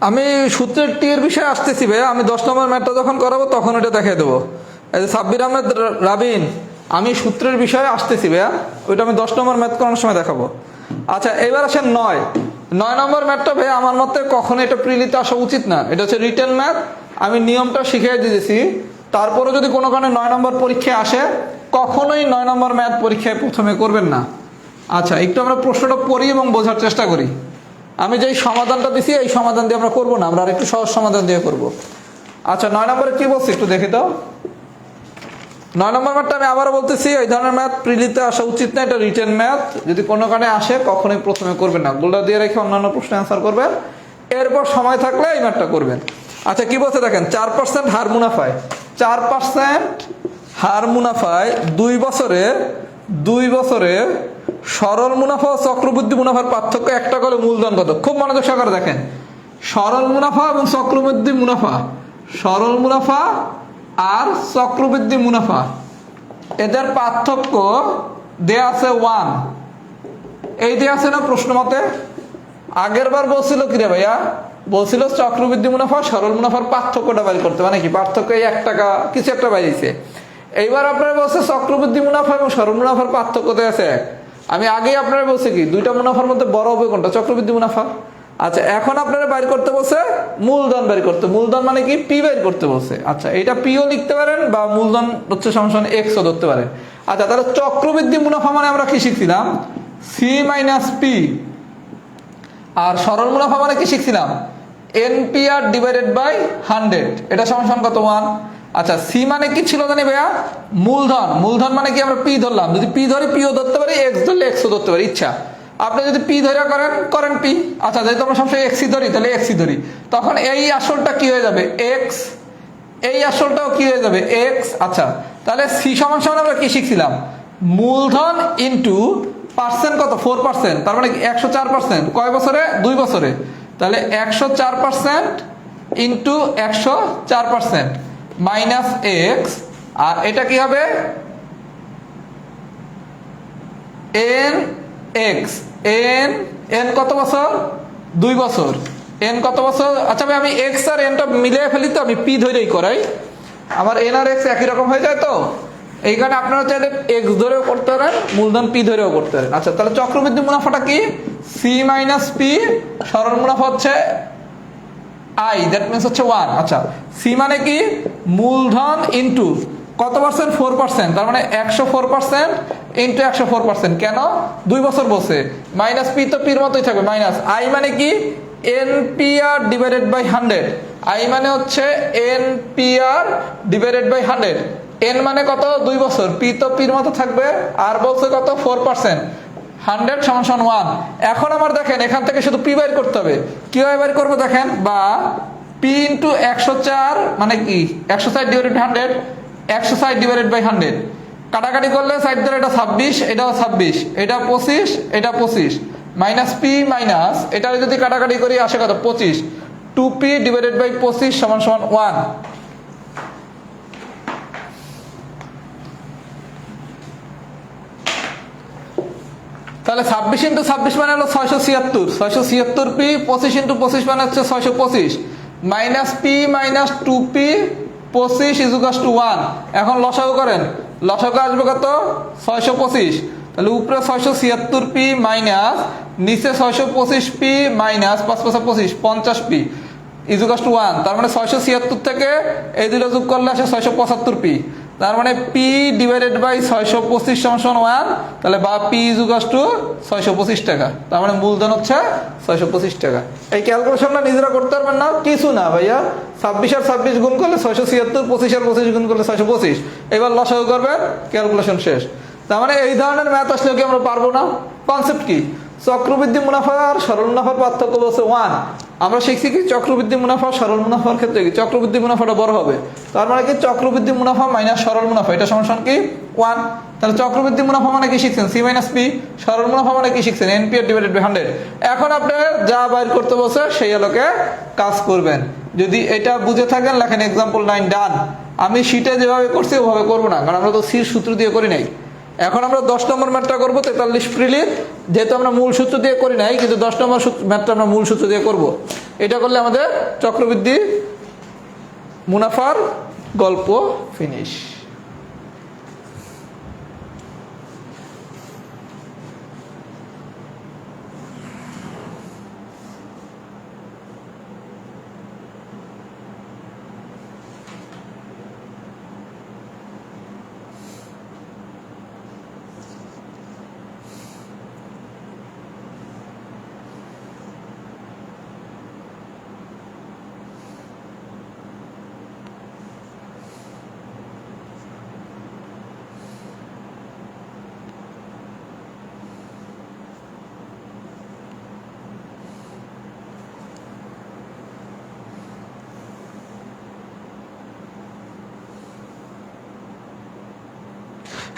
আমি সূত্রের টি এর বিষয়ে আসতেছি ভাই। আমি 10 নম্বর ম্যাথটা যখন করাবো তখন ওটা দেখাই দেবো। এই যে সাব্বির আহমেদ রাবিন, আমি সূত্রের বিষয়ে আসতেছি ভাইয়া, ওইটা আমি 10 নম্বর ম্যাথ করানোর সময় দেখাবো। আচ্ছা এবার আসেন 9 নম্বর ম্যাথটা ভাইয়া আমার মতে কখনো এটা প্রিলিতে আসা উচিত না, এটা হচ্ছে রিটেন ম্যাথ। আমি নিয়মটা শিখিয়ে দিয়েছি, তারপরে যদি কোনো কারণে 9 নম্বর পরীক্ষায় আসে কখনোই 9 নম্বর ম্যাথ পরীক্ষায় প্রথমে করবেন না। আচ্ছা একটু আমরা প্রশ্নটা পড়ি এবং বোঝার চেষ্টা করি। আমি যেই সমাধানটা দিছি এই সমাধান দিয়ে আমরা করবো না, আমরা আরেকটু সহজ সমাধান দিয়ে করব। আচ্ছা 9 নম্বরে কি বলছি একটু দেখি তো। 9 নম্বর ম্যাথটা আমি আবারও বলতেছি, এই ধরনের ম্যাথ প্রিলিতে আসা উচিত না, এটা রিটেন ম্যাথ। যদি কোনো কারণে আসে কখনোই প্রথমে করবেন না, গোলটা দিয়ে রেখে অন্যান্য প্রশ্ন অ্যান্সার করবেন, এরপর সময় থাকলে এই ম্যাথটা করবেন। আচ্ছা কি বলছে দেখেন, 4% হার মুনাফায়, 4% হার মুনাফায় 2 বছরে সরল মুনাফা ও চক্রবৃদ্ধি মুনাফার পার্থক্য একটা করে মূলধন কত? খুব মনোযোগ সহকারে দেখেন, সরল মুনাফা এবং চক্রবৃদ্ধি মুনাফা, সরল মুনাফা আর চক্রবৃদ্ধি মুনাফা এদের পার্থক্য দেয়া আছে 1। এই দেয়া আছে না প্রশ্ন মতে? আগের বার বলছিল কি রে ভাইয়া বলছিল চক্রবৃদ্ধি মুনাফা সরল মুনাফার পার্থক্যটা বের করতে, মানে কি পার্থক্য এই 1 টাকা কিছু একটা বাইরেছে। এইবার আপনারা বলছে চক্রবৃদ্ধি মুনাফা এবং সরল মুনাফার পার্থক্য তো আছে এক। আমি আগেই আপনারা বলছি কি দুইটা মুনাফার মধ্যে বড় হবে কোনটা? চক্রবৃদ্ধি মুনাফা। আচ্ছা এখন আপনারা বাইর করতে বলছে মূলধন বের করতে, মূলধন মানে কি পি বের করতে বলছে। আচ্ছা এটা পিও লিখতে পারেন বা মূলধন হচ্ছে সমান এক্স ও ধরতে পারেন। আচ্ছা তাহলে চক্রবৃদ্ধি মুনাফা মানে আমরা কি শিখছিলাম? C minus P. আর সরল মুনাফা মানে কি শিখছিলাম? এনপিআর ডিভাইডেড বাই 100, এটা সমান কত? 1। আচ্ছা সি মানে কি ছিল জানি ভাইয়া? মূলধন। মূলধন মানে কি আমরা পি ধরলাম, যদি পি ধরি পিও ধরতে পারি, এক্স ধরলে এক্সও ধরতে পারি, ইচ্ছা। আপনি যদি পি ধরে করেন পি। আচ্ছা যেহেতু আমরা সবসময় এক্সই ধরি তাহলে এক্সই ধরি, তখন এই আসলটা কি হয়ে যাবে? এক্স। এই আসলটাও কি হয়ে যাবে? এক্স। আচ্ছা তাহলে সি সমান আমরা কি শিখছিলাম? মূলধন ইন্টু পার্সেন্ট কত? 4%, তার মানে 104%। কয় বছরে? 2 বছরে। তাহলে 104% ইন্টু 104% মাইনাস এক্স। আর এটা কি হবে? N x. এন কত বছর? 2 বছর। এন কত বছর? আচ্ছা ভাই আমি এক্স আর এনটা মিলিয়ে ফেলি, তো আমি পি ধরেই করাই, আমার এন আর এক্স একই রকম হয়ে যায়। তো এই কারণে আপনারা চাইলে এক্স ধরেও করতে পারেন, মূলধন পি ধরেও করতে পারেন। আচ্ছা তাহলে চক্রবৃদ্ধি মুনাফাটা কি? C minus P. সরল মুনাফা হচ্ছে আই, দ্যাট মিনস হচ্ছে 1। আচ্ছা সি মানে কি? মূলধন ইন্টু কত পার্সেন্ট? 4%, তার মানে 104% ইন্টু 104%। কেন? 2 বছর বসে। মাইনাস পি তো পির মতোই থাকবে, মাইনাস আই মানে কি? NPR divided by 100। আই মানে হচ্ছে এনপিআর ডিভাইডেড বাই 100। এন মানে কত? 2 বছর। পি তো পির মতো থাকবে, আর বলছে কত? 4%। 100 সমান 1। এখন আমার দেখেন এখান থেকে শুধু পি বাইর করতে হবে। কিভাবে বাইর করবো দেখেন? বা পি ইন্টু 104 মানে কি? 160 ডিভাইডেড 100, 160 ডিভাইডেড বাই 100। কাটাকাটি করলে সাইড ধরে এটা 26, এটাও 26, এটা 25, এটা 25, মাইনাস পি মাইনাস এটা যদি কাটাকাটি করি আসে কত? 25। 2p ডিভাইডেড বাই 25 সমান 1। তাহলে 26 ইন্টু 26 মানে হলো 676, 676 পি। 25 ইন্টু 25 মানে হচ্ছে 625, minus P minus 2p 25 is equal to 1। এখন লসাগু করেন, লসাগু আসবে কত? 625। তাহলে উপরে 676 পি মাইনাস নিচে 625 P minus 5 5 25 50 P is equal to 1। তার মানে 676 থেকে এই দুটো যোগ করলে আসে 675 পি। তার মানে পি ডিভাইডেড বাই 625 সমান 1। তাহলে বা পি ইজ ইকুয়াল টু 625 টাকা। তার মানে মূলধন হচ্ছে 625 টাকা। এই ক্যালকুলেশনটা নিজেরা করতে পারবেন না, কিছু না ভাইয়া। 26 আর 26 গুণ করলে 676, 25 আর 25 গুণ করলে 625। এবার লসাগু করবেন, ক্যালকুলেশন শেষ। তার মানে এই ধরনের ম্যাথ আসলে কি আমরা পারবো না? কনসেপ্ট কি? চক্রবৃদ্ধি মুনাফা আর সরল মুনাফার পার্থক্য বলছে 1। আমরা শিখছি কি চক্রবৃদ্ধি মুনাফা সরল মুনাফার ক্ষেত্রে কি চক্রবৃদ্ধি মুনাফাটা বড় হবে। তার মানে কি চক্রবৃদ্ধি মুনাফা মাইনাস সরল মুনাফা, এটা সমান কি 1। তাহলে চক্রবৃদ্ধি মুনাফা মানে কি শিখছেন? C minus P. সরল মুনাফা মানে কি শিখছেন? NPR divided by 100। এখন আপনি যা বাইর করতে বলছে সেই আলোকে কাজ করবেন। যদি এটা বুঝে থাকেন লেখেন এক্সাম্পল 9 ডান। আমি শীটে যেভাবে করছি ওভাবে করবো না, কারণ আমরা তো সির সূত্র দিয়ে করি নাই। এখন আমরা 10 নম্বর ম্যাথটা করবো 43 প্রিলির, যেহেতু আমরা মূল সূত্র দিয়ে করি নাই, কিন্তু 10 নম্বর ম্যাথটা আমরা মূল সূত্র দিয়ে করব। এটা করলে আমাদের চক্রবৃদ্ধি মুনাফার গল্প ফিনিশ।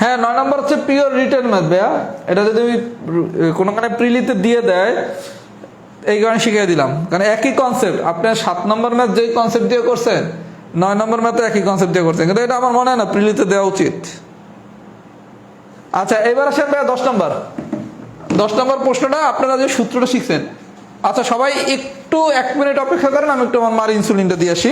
হ্যাঁ 9 নম্বর হচ্ছে পিওর রিটেন ম্যাথ ভাইয়া। এটা যদি কোনোখানে প্রিলিতে দিয়ে দেয় এই কারণে শিখিয়ে দিলাম, কারণ একই কনসেপ্ট। আপনার 7 নম্বর ম্যাথ যেই কনসেপ্ট দিয়ে করছেন 9 নম্বর ম্যাথে একই কনসেপ্ট দিয়ে করছেন, কিন্তু এটা আমার মনে হয় না প্রিলিতে দেওয়া উচিত। আচ্ছা এবার আসেন ভাইয়া 10 নম্বর প্রশ্নটা। আপনারা যে সূত্রটা শিখছেন, আচ্ছা সবাই একটু একটু 1 মিনিট অপেক্ষা করেন, আমি একটু আমার মার ইনসুলিনটা দিয়ে আসি।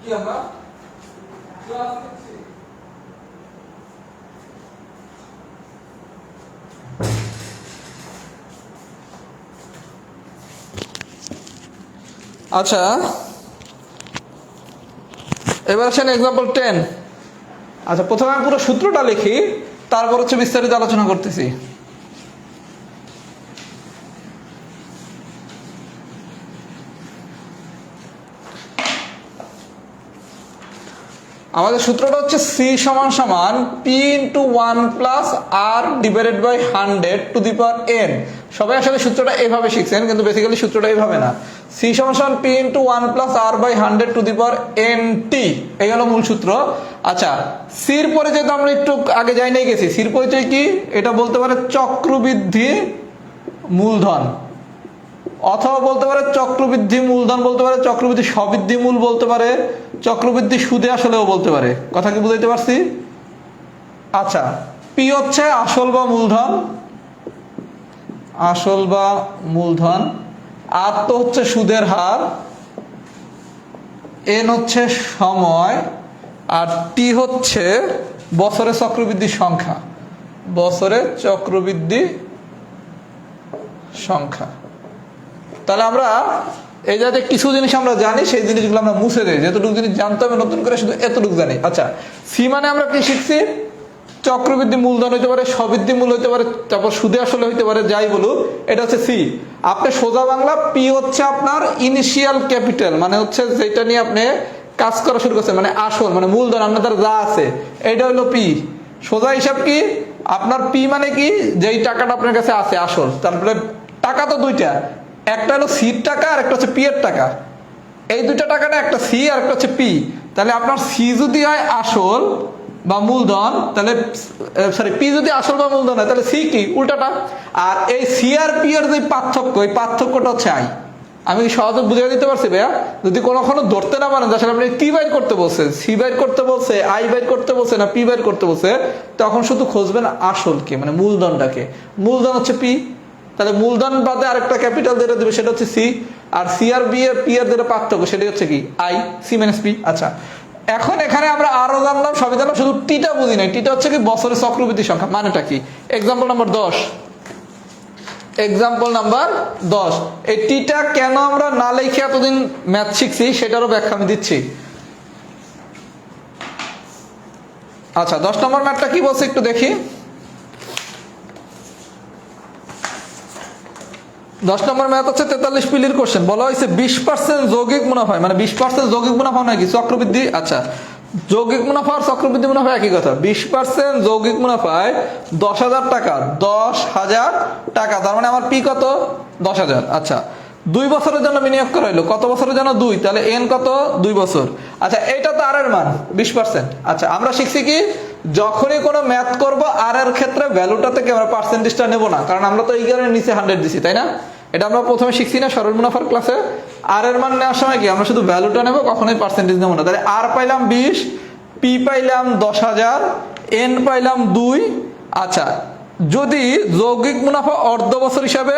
কি আমরা ক্লাস নিচ্ছি? আচ্ছা, এবার আসেন এক্সাম্পল 10। আচ্ছা, প্রথমে আমি পুরো সূত্রটা লিখি, তারপর হচ্ছে বিস্তারিত আলোচনা করতেছি। আমাদের সূত্রটা হচ্ছে c সমান সমান p into 1 plus r divided by 100 to the power n। সবাই আসলে সূত্রটা এইভাবে শিখছেন, কিন্তু বেসিক্যালি সূত্রটা এইভাবে না। c সমান সমান p into 1 plus r by 100 to the power nt, এই হলো মূল সূত্র। আচ্ছা, c এর পরিচয় তো আমরা একটু আগে যাই নাই গেছি। c এর পরিচয় কি? এটা বলতে পারে চক্রবৃদ্ধি মূলধন, অথবা বলতে পারে চক্রবৃদ্ধি মূলধন, বলতে পারে চক্রবৃদ্ধি সবৃদ্ধি মূল, বলতে পারে চক্রবৃদ্ধি সুদে আসলেও বলতে পারে। কথা কি বুঝাইতে পারছি? আচ্ছা, পি হচ্ছে আসল বা মূলধন, আসল বা মূলধন, আর তো হচ্ছে সুদের হার, এন হচ্ছে সময়, আর টি হচ্ছে বছরের চক্রবৃদ্ধি সংখ্যা, বছরের চক্রবৃদ্ধি সংখ্যা। তাহলে আমরা এই যাতে কিছু জিনিস আমরা জানি, সেই জিনিসগুলো আমরা মুছে দিই। যেতটুকু জিনিস জানতে হবে নতুন করে, শুধু এতটুকু জানি। আচ্ছা, সি মানে আমরা কি শিখছি? চক্রবৃদ্ধি মূলধন হইতে পারে, সবৃদ্ধি মূল হইতে পারে, তারপর সুদে আসলে হইতে পারে, যাই বলুক, এটা হচ্ছে সি। আপনি সোজা বাংলা, পি হচ্ছে আপনার ইনিশিয়াল ক্যাপিটাল, মানে হচ্ছে যেটা নিয়ে আপনি কাজ করা শুরু করছেন, মানে আসল, মানে মূলধন আপনার যা আছে, এইটা হলো পি। সোজা হিসাব কি আপনার পি মানে কি? যেই টাকাটা আপনার কাছে আছে আসল। তারপরে টাকা তো দুইটা, একটা হলো সির টাকা আর একটা হচ্ছে পি এর টাকা। এই দুইটা টাকা না, একটা সি আর একটা হচ্ছে পি। তাহলে আপনার সি যদি হয় আসল বা মূলধন, তাহলে সরি, পি যদি আসল বা মূলধন হয়, তাহলে সি কি? উল্টাটা। আর এই সি আর পি এর যে পার্থক্য, এই পার্থক্যটা হচ্ছে আই। আমি সহজে বুঝিয়ে দিতে পারছি ভাইয়া? যদি কখনো ধরতে না পারেন আসলে আপনি কি বাইর করতে বলছে, সি বাইর করতে বলছে, আই বাইর করতে বলছে, না পি বাইর করতে বলছে, তখন শুধু খুঁজবেন আসল কে, মানে মূলধনটাকে। মূলধন হচ্ছে পি, তাহলে মূলধন বাদে আরেকটা ক্যাপিটাল যেটা দেবে সেটা হচ্ছে সি, আর সি আর বি এর পি এর যেটা পার্থক্য সেটা হচ্ছে কি? I, C minus P. আচ্ছা, এখন এখানে আমরা আরো জানলাম, সবই জানলাম, শুধু টিটা বুঝি নাই। টিটা হচ্ছে কি? বছরের চক্রবৃদ্ধি সংখ্যা। মানেটা কি? Example number 10, example number 10। এই টিটা কেন আমরা না লিখে এতদিন ম্যাথ শিখছি সেটারও ব্যাখ্যা আমি দিচ্ছি। আচ্ছা, 10 নম্বর ম্যাথটা কি বলছে একটু দেখি। 10 নম্বর ম্যাথ হচ্ছে 43 পিলির কোশ্চেন। বলা হয়েছে 20% যৌগিক মুনাফা, মানে 20% যৌগিক মুনাফা নয় কি? চক্রবৃদ্ধি। আচ্ছা, যৌগিক মুনাফা আর চক্রবৃদ্ধি মুনাফা একই কথা। 20% যৌগিক মুনাফায় 10,000 টাকা, 10,000 টাকা, তার মানে আমার পি কত? 10,000। আচ্ছা, 2 বছরের জন্য বিনিয়োগ করা হলো, কত বছরের জন্য? 2, তাহলে এন কত? 2 বছর। আচ্ছা, এটা তো আর এর মান 20%। আচ্ছা, আমরা শিখছি কি, যখনই কোনো ম্যাথ করব আর এর ক্ষেত্রে ভ্যালুটা থেকে আমরা পার্সেন্টেজটা নেব না, কারণ আমরা তো এই কারণে নিচে 100 দিছি, তাই না? এটা আমরা প্রথমে শিখছি না সরল মুনাফার ক্লাসে? আর এর মান নেওয়ার সময় কি আমরা শুধু ভ্যালুটা নেব, কখনোই পার্সেন্টেজ নেব না। তাহলে আর পাইলাম 20, পি পাইলাম 10,000, এন পাইলাম 2। আচ্ছা, যদি যৌগিক মুনাফা অর্ধ বছর হিসাবে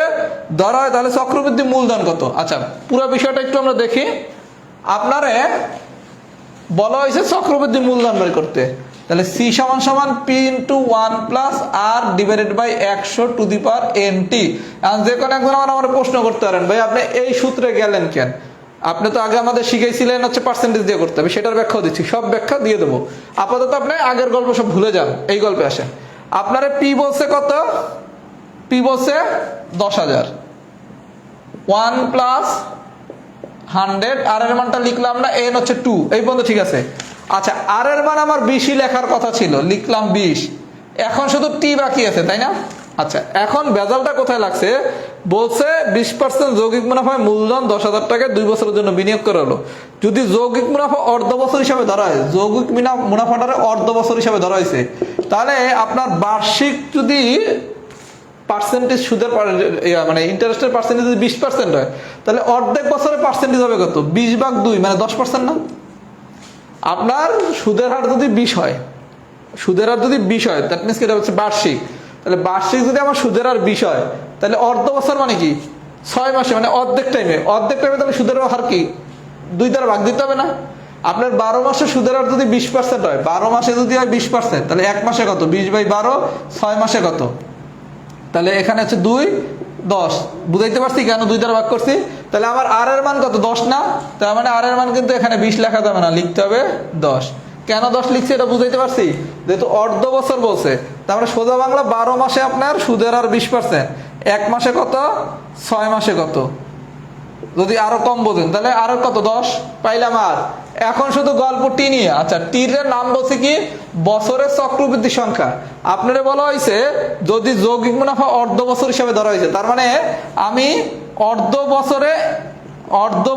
ধরা হয় তাহলে চক্রবৃদ্ধি মূলধন কত? আচ্ছা, পুরো বিষয়টা একটু আমরা দেখি। আপনারে বলা হয়েছে চক্রবৃদ্ধি মূলধন বের করতে, তাহলে সি সমান সমান P into 1 plus R divided by 100 to the power N T. যে কোনো একজন আমার প্রশ্ন করতে পারেন, ভাই আপনি এই সূত্রে গেলেন কেন? আপনি তো আগে আমাদের শিখাইছিলেন হচ্ছে পার্সেন্টেজ দিয়ে করতে হবে, সেটার ব্যাখ্যাও দিচ্ছি, সব ব্যাখ্যা দিয়ে দেবো। আপাতত আপনি আগের গল্প সব ভুলে যান, এই গল্পে আসেন। আপনারে পি বলছে কত? পি বলছে 10,000, 1 প্লাস 100, আর এর মানটা লিখলাম না, এন হচ্ছে 2, এই পর্যন্ত ঠিক আছে। আচ্ছা, আর এর মান আমার 20ই লেখার কথা ছিল, লিখলাম 20, এখন শুধু টি বাকি আছে, তাই না? আচ্ছা, এখন ভেজালটা কোথায় লাগছে? বলছে 20% যৌগিক মুনাফায় মূলধন 10,000 টাকায় 2 বছরের জন্য বিনিয়োগ করা হলো। যদি যৌগিক মুনাফা অর্ধ বছর হিসাবে ধরা হয়, যৌগিক মুনাফাটারে অর্ধ বছর হিসাবে ধরা হয়েছে, তাহলে আপনার বার্ষিক যদি পার্সেন্টেজ সুদের মানে ইন্টারেস্টের পার্সেন্টেজ যদি 20% হয়, তাহলে অর্ধেক বছরের পার্সেন্টেজ হবে কত? 20/2 মানে 10% না? আপনার সুদের হার যদি 20 হয়, সুদের হার যদি 20 হয়, দ্যাট মিনস এটা হচ্ছে বার্ষিক। তাহলে বার্ষিক যদি আমার সুদের হার 20 হয়, তাহলে অর্ধ বছর মানে কি? 6 মাসে, মানে অর্ধেক টাইমে। অর্ধেক টাইমে তাহলে সুদের হার কি 2 দ্বারা ভাগ দিতে হবে না? আপনার 12 মাসে সুদের হার যদি 20% হয়, 12 মাসে যদি হয় 20%, তাহলে 1 মাসে কত? 20/12, 6 মাসে কত? তাহলে এখানে হচ্ছে 2, 10। বুঝাইতে পারছি কেন 2 দ্বারা ভাগ করছি? তাহলে আমার আর এর মান কত? 10 না? তার মানে আর এর মান কিন্তু এখানে 20 লেখা যাবে না, লিখতে হবে 10। কেন 10 লিখছি এটা বুঝাইতে পারছি? যেহেতু অর্ধ বছর বলছে, তারপরে সোজা বাংলা 12 মাসে আপনার সুদের হার 20%, 1 মাসে কত? 6 মাসে কত? যদি আরো কম বোঝেন তাহলে আরো কত? 10 পাইলাম। আর এখন শুধু গল্প টি নিয়ে। আচ্ছা, টির নাম বলছে কি? বছরের চক্রবৃদ্ধি সংখ্যা। আপনারা বলা হয়েছে যদি যৌগিক মুনাফা অর্ধ বছর হিসাবে ধরা হয়েছে, তার মানে আমি অর্ধ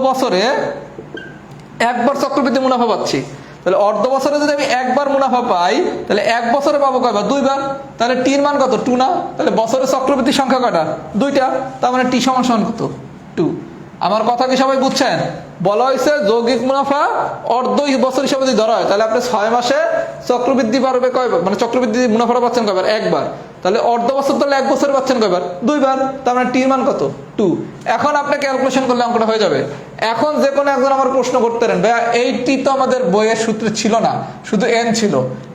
বছরে একবার চক্রবৃদ্ধি মুনাফা পাচ্ছি। তাহলে অর্ধ বছরে যদি আমি একবার মুনাফা পাই, তাহলে 1 বছরে পাবো কয়বার? 2 বার। তাহলে টির মান কত? 2 না? তাহলে বছরের চক্রবৃদ্ধি সংখ্যা কয়টা? 2টা। তার মানে টি সমান সমান কত? 2। আমার কথা কি সবাই বুঝছেন? বলা হয়েছে যৌগিক মুনাফা অর্ধ বছর হিসাবে যদি ধরা হয়, তাহলে আপনি 6 মাসে চক্রবৃদ্ধি পারবে কয়বার? মানে চক্রবৃদ্ধি মুনাফাটা পাচ্ছেন কয়বার? একবার। তাহলে অর্ধ বছর তাহলে 1 বছরে পাচ্ছেন কয়বার? 2 বার। তার মানে টির মান কত? 2। এখন আপনি ক্যালকুলেশন করলে অঙ্কটা হয়ে যাবে। এখন যে কোনো একজন আমার প্রশ্ন করতে পারেন, ভাইয়া এই টি তো আমাদের বইয়ের সূত্রে ছিল না, শুধু এন ছিল।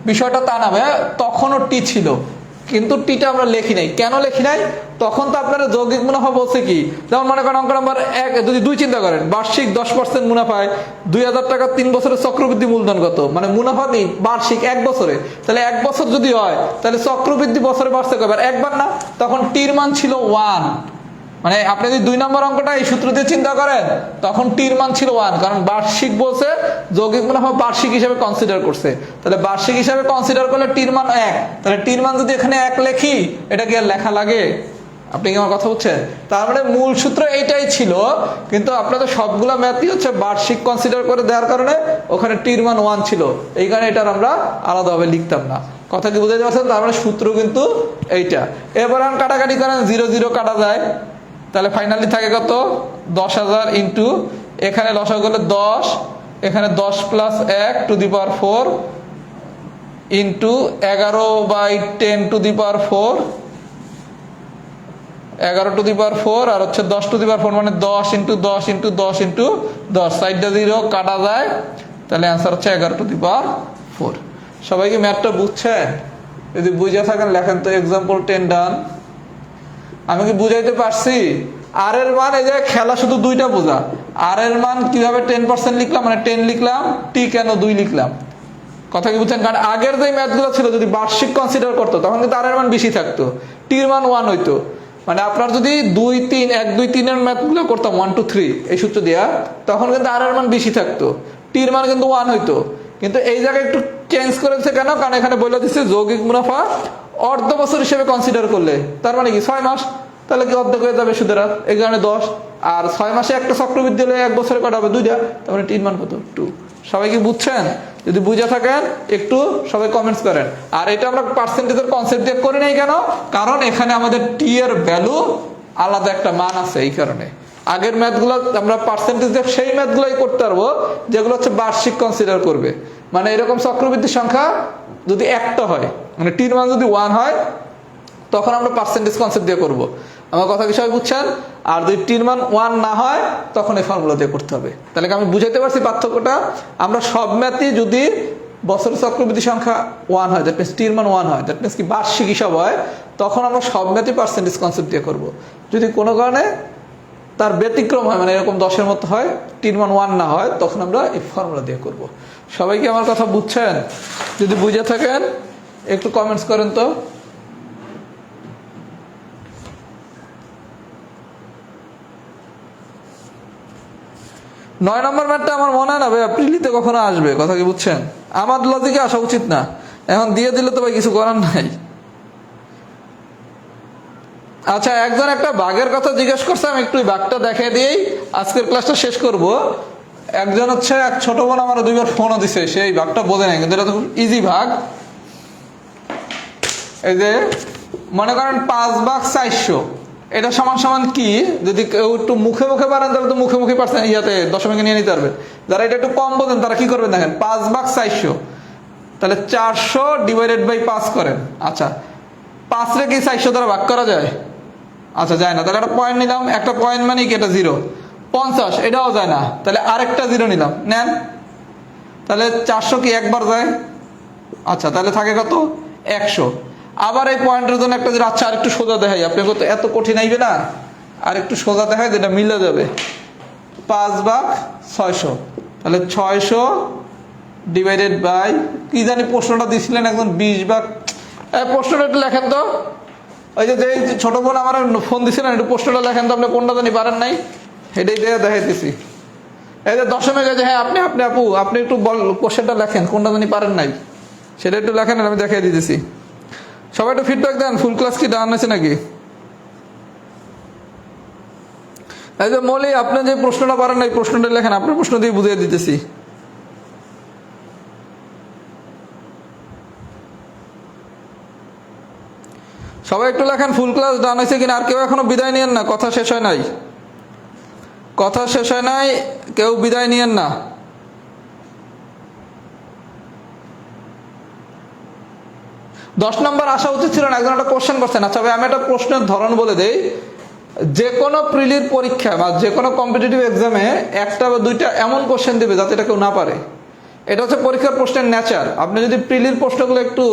বিষয়টা তা না ভাইয়া, তখনও টি ছিল, কিন্তু টিটা আমরা লিখি নাই। কেন লিখি নাই? তখন তো আপনারা যৌগিক মুনাফা বলছে কি, যেমন মনে করেন অঙ্ক নাম্বার 1 যদি 2 চিন্তা করেন, বার্ষিক 10% মুনাফায় 2,000 টাকা 3 বছরের চক্রবৃদ্ধি মূলধন কত? মানে মুনাফা কি বার্ষিক 1 বছরে, তাহলে 1 বছর যদি হয় তাহলে চক্রবৃদ্ধি বছরে বাড়ছে কয়বার? একবার না? তখন টির মান ছিল 1। মানে আপনি যদি 2 নম্বর অঙ্কটা এই সূত্র দিয়ে চিন্তা করেন, তখন টির মান ছিল 1, কারণ বার্ষিক বলছে, যৌগিক মুনাফা বার্ষিক হিসাবে কনসিডার করছে। তাহলে বার্ষিক হিসাবে কনসিডার করলে টির মান 1, তাহলে টির মান যদি এখানে 1 লেখি, এটা কি আর লেখা লাগে? আপনি কি আমার কথা বুঝছেন? তার মানে মূল সূত্র এইটাই ছিল, কিন্তু আপনাদের সবগুলা ম্যাথই হচ্ছে বার্ষিক কনসিডার করে দেওয়ার কারণে ওখানে টির মান 1 ছিল, এই কারণে এটার আমরা আলাদাভাবে লিখতাম না। কথা কি বুঝতে পারছেন? তার মানে সূত্র কিন্তু এইটা। এবার আমি কাটাকাটি করেন, 0 0 কাটা যায়, তাহলে ফাইনালি থাকে কত? 10,000 ইন্টু, এখানে লসাগু করলে 10, এখানে 10 plus 1 to the power 4 into 11/10 to the power 4, 11 to the power 4, আর হচ্ছে 10 টু দি পাওয়ার 4, মানে 10 ইন্টু 10 ইন্টু 10 ইন্টু 10, সাইডটা 0 কাটা যায়, তাহলে অ্যান্সার হচ্ছে 11 টু দি পাওয়ার 4। সবাই কি ম্যাথটা বুঝছেন? যদি বুঝে থাকেন লেখেন তো এক্সাম্পল 10 ডান। আমি কি বুঝাইতে পারছি? আর এর মান, এই যে খেলা শুধু 2টা বোঝা। আর এর মান কিভাবে 10% লিখলাম, মানে 10 লিখলাম, টি কেন 2 লিখলাম? কথা কি বুঝছেন? কারণ আগের যে ম্যাথগুলো ছিল যদি বার্ষিক কনসিডার করতো, তখন কিন্তু আর এর মান বেশি থাকতো, টির মান 1 হইতো। মানে আপনার যদি 2 3 1 2 3 এর ম্যাথগুলো করতাম 1 2 3 এই সূত্র দিয়া, তখন কিন্তু আর এর মান বেশি থাকতো, টির মান কিন্তু 1 হইতো। কিন্তু এই জায়গায় একটু চেঞ্জ করেছে কেন? কারণ এখানে বলে দিচ্ছে যৌগিক মুনাফা অর্ধ বছর হিসেবে কনসিডার করলে, তার মানে কি 6 মাস, তাহলে কি অর্ধেক হয়ে যাবে সুদের হার, এই কারণে 10। আর 6 মাসে একটা চক্রবৃদ্ধি হলে 1 বছরে কটা হবে? 2টা, তার মানে টির মান কত? 2। সবাই কি বুঝছেন? যদি বুঝে থাকেন একটু সবাই কমেন্টস করেন। আর এটা আমরা পার্সেন্টেজের কনসেপ্ট দিয়ে করি নাই কেন? কারণ এখানে আমাদের টি এর ভ্যালু আলাদা একটা মান আছে, এই কারণে। আগের ম্যাথগুলো আমরা পার্সেন্টেজ দিয়ে সেই ম্যাথগুলোই করতে পারবো যেগুলো হচ্ছে বার্ষিক কনসিডার করবে। মানে এরকম চক্রবৃদ্ধির সংখ্যা যদি একটা হয়, মানে টির মান যদি 1 হয়, তখন আমরা পার্সেন্টেজ কনসেপ্ট দিয়ে করব। আমার কথা কি সবাই বুঝছেন? আর যদি টির মান 1 না হয়, তখন এই ফর্মুলা দিয়ে করতে হবে। তাহলে আমি বুঝাইতে পারছি পার্থক্যটা? আমরা সব ম্যাথই যদি বছরের চক্রবৃদ্ধি সংখ্যা 1 হয়, দ্যাট মিনস টির মান 1 হয়, দ্যাট মিনস কি বার্ষিক হিসাব হয়, তখন আমরা সব ম্যাথই পার্সেন্টেজ কনসেপ্ট দিয়ে করব। যদি কোনো কারণে তার ব্যতিক্রম হয়, মানে এরকম 10-এর মতো হয়, টির মান 1 না হয়, তখন আমরা এই ফর্মুলা দিয়ে করব। সবাই কি আমার কথা বুঝছেন? যদি বুঝে থাকেন একটু কমেন্টস করেন তো। নয় নম্বর ম্যাথটা আমার মনে হয় না ভাই এপ্রিলিতে কখনো আসবে, কথা কি বুঝছেন? আমার লজিকে আসা উচিত না, এখন দিয়ে দিলে তো ভাই কিছু করার নাই। আচ্ছা, একজন একটা বাঘের কথা জিজ্ঞেস করছে, আমি একটু বাঘটা দেখে দিয়েই আজকের ক্লাসটা শেষ করব। একজন হচ্ছে, এক ছোট বোন আমার 2বার ফোনও দিছে, সেই বাঘটা বোঝে নাই, কিন্তু এটা তো খুব ইজি ভাগ। এই যে মনে করেন 5 ভাগ 400, এটা সমান সমান কি? যদি কেউ একটু মুখে মুখে পারেন তাহলে তো মুখে মুখে পারছেন, ইয়াতে দশমিকে নিয়ে নিতে পারবেন। যারা এটা একটু কম বোঝেন তারা কি করবেন দেখেন, 5 ভাগ 400, তাহলে 400 ডিভাইডেড বাই 5 করেন। আচ্ছা, 5 রে কি 400 দ্বারা ভাগ করা যায়? আচ্ছা, যায় না। তাহলে একটা পয়েন্ট নিলাম, একটা পয়েন্ট মানে কি? এটা 0। 50, এটাও যায় না, তাহলে আরেকটা 0 নিলাম, নেন। তাহলে 400 কি একবার যায়? আচ্ছা, তাহলে থাকে কত? 100। আবার এই পয়েন্টের জন্য একটা 0। আচ্ছা, আর একটু সোজা দেখাই, আপনাকে তো এত কঠিন আইবে না, আর একটু সোজা দেখাই যেটা মিলে যাবে। 5 ভাগ 600, তাহলে 600 ডিভাইডেড বাই কি জানি প্রশ্নটা দিছিলেন একজন, 20 ভাগ। প্রশ্নটা একটু লেখেন তো। ওই যে ছোট বোন আমার ফোন দিছিলেন, একটু প্রশ্নটা লেখেন তো। আপনি কোনটা জানি পারেন নাই, এটাই দেখাইতেছি। এই যে দশমিক আছে, হ্যাঁ আপনি আপু আপনি একটু কোশ্চেনটা লেখেন, কোনটা জানি পারেন নাই সেটা একটু লেখেন, আমি দেখাই দিতেছি। সবাই একটু ফিডব্যাক দেন, ফুল ক্লাস কি ডান আছে নাকি? এই যে মলি, আপনি যে প্রশ্নটা পারেন নাই, প্রশ্নটা লেখেন, আপনার প্রশ্ন দিয়ে বুঝিয়ে দিতেছি। সবাই একটু লেখেন ফুল ক্লাস ডান হয়েছে কিনা। আর কেউ এখনো বিদায় নিয়েন না, কথা শেষ হয় নাই, কথা শেষ হয় নাই, কেউ বিদায় নিয়েন না। 10 নম্বর আসা উচিত ছিল না, একজন একটা কোশ্চেন করছেন। আচ্ছা ভাই, আমি একটা প্রশ্নের ধরন বলে দেই। যে কোনো প্রিলির পরীক্ষা বা যে কোনো কম্পিটিটিভ এক্সামে একটা বা দুইটা এমন কোশ্চেন দেবে যাতে এটা কেউ না পারে। এটা হচ্ছে পরীক্ষার প্রশ্নের নেচার। আপনি যদি প্রিলির প্রশ্নগুলো একটু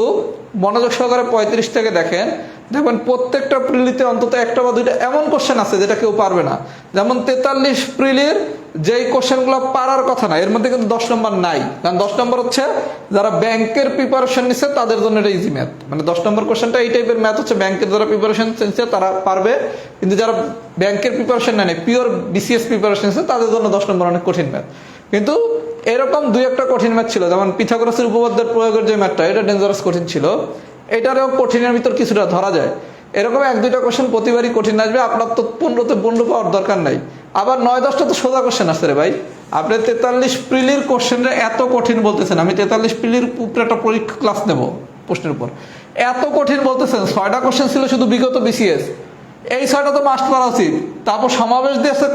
মনোযোগ সহকারে 35 থেকে দেখেন, দেখবেন প্রত্যেকটা প্রিলিতে অন্তত একটা বা দুইটা এমন কোশ্চেন আছে যেটা কেউ পারবে না। যেমন 43 প্রিলির যেই কোশ্চেনগুলো পারার কথা না, এর মধ্যে কিন্তু 10 নম্বর নাই। কারণ 10 নম্বর হচ্ছে যারা ব্যাংকের প্রিপারেশন নিচ্ছে তাদের জন্য এটা ইজি ম্যাথ। মানে 10 নম্বর কোশ্চেনটা এই টাইপের ম্যাথ হচ্ছে, ব্যাংকের যারা প্রিপারেশন নিচ্ছে তারা পারবে, কিন্তু যারা ব্যাংকের প্রিপারেশন নেয় পিওর বিসিএস প্রিপারেশন নিচ্ছে তাদের জন্য 10 নম্বর অনেক কঠিন ম্যাথ। কিন্তু এরকম 2-1টা কঠিন ম্যাথ ছিল, যেমন পিথাগোরাসের উপপাদ্যের প্রয়োগের যে ম্যাথটা, এটা ডেঞ্জারাস কঠিন ছিল। এটারও কঠিনের ভিতর কিছুটা ধরা যায়। এরকম 1-2টা কোশ্চেন প্রতিবারই কঠিন আসবে, আপনার তো 15তে 15 পাওয়ার দরকার নাই। আবার 9-10টা তো সোজা কোশ্চেন আসছে রে ভাই। আপনি 43 প্রিলির কোশ্চেনটা এত কঠিন বলতেছেন, আমি 43 প্রিলির উপরে একটা পরীক্ষা ক্লাস নেব প্রশ্নের উপর, এত কঠিন বলতেছেন। 6টা কোশ্চেন ছিল শুধু বিগত বিসিএস, এই 6টা তো মাস্ট করা উচিত। তারপর সমাবেশ দিয়ে আসছে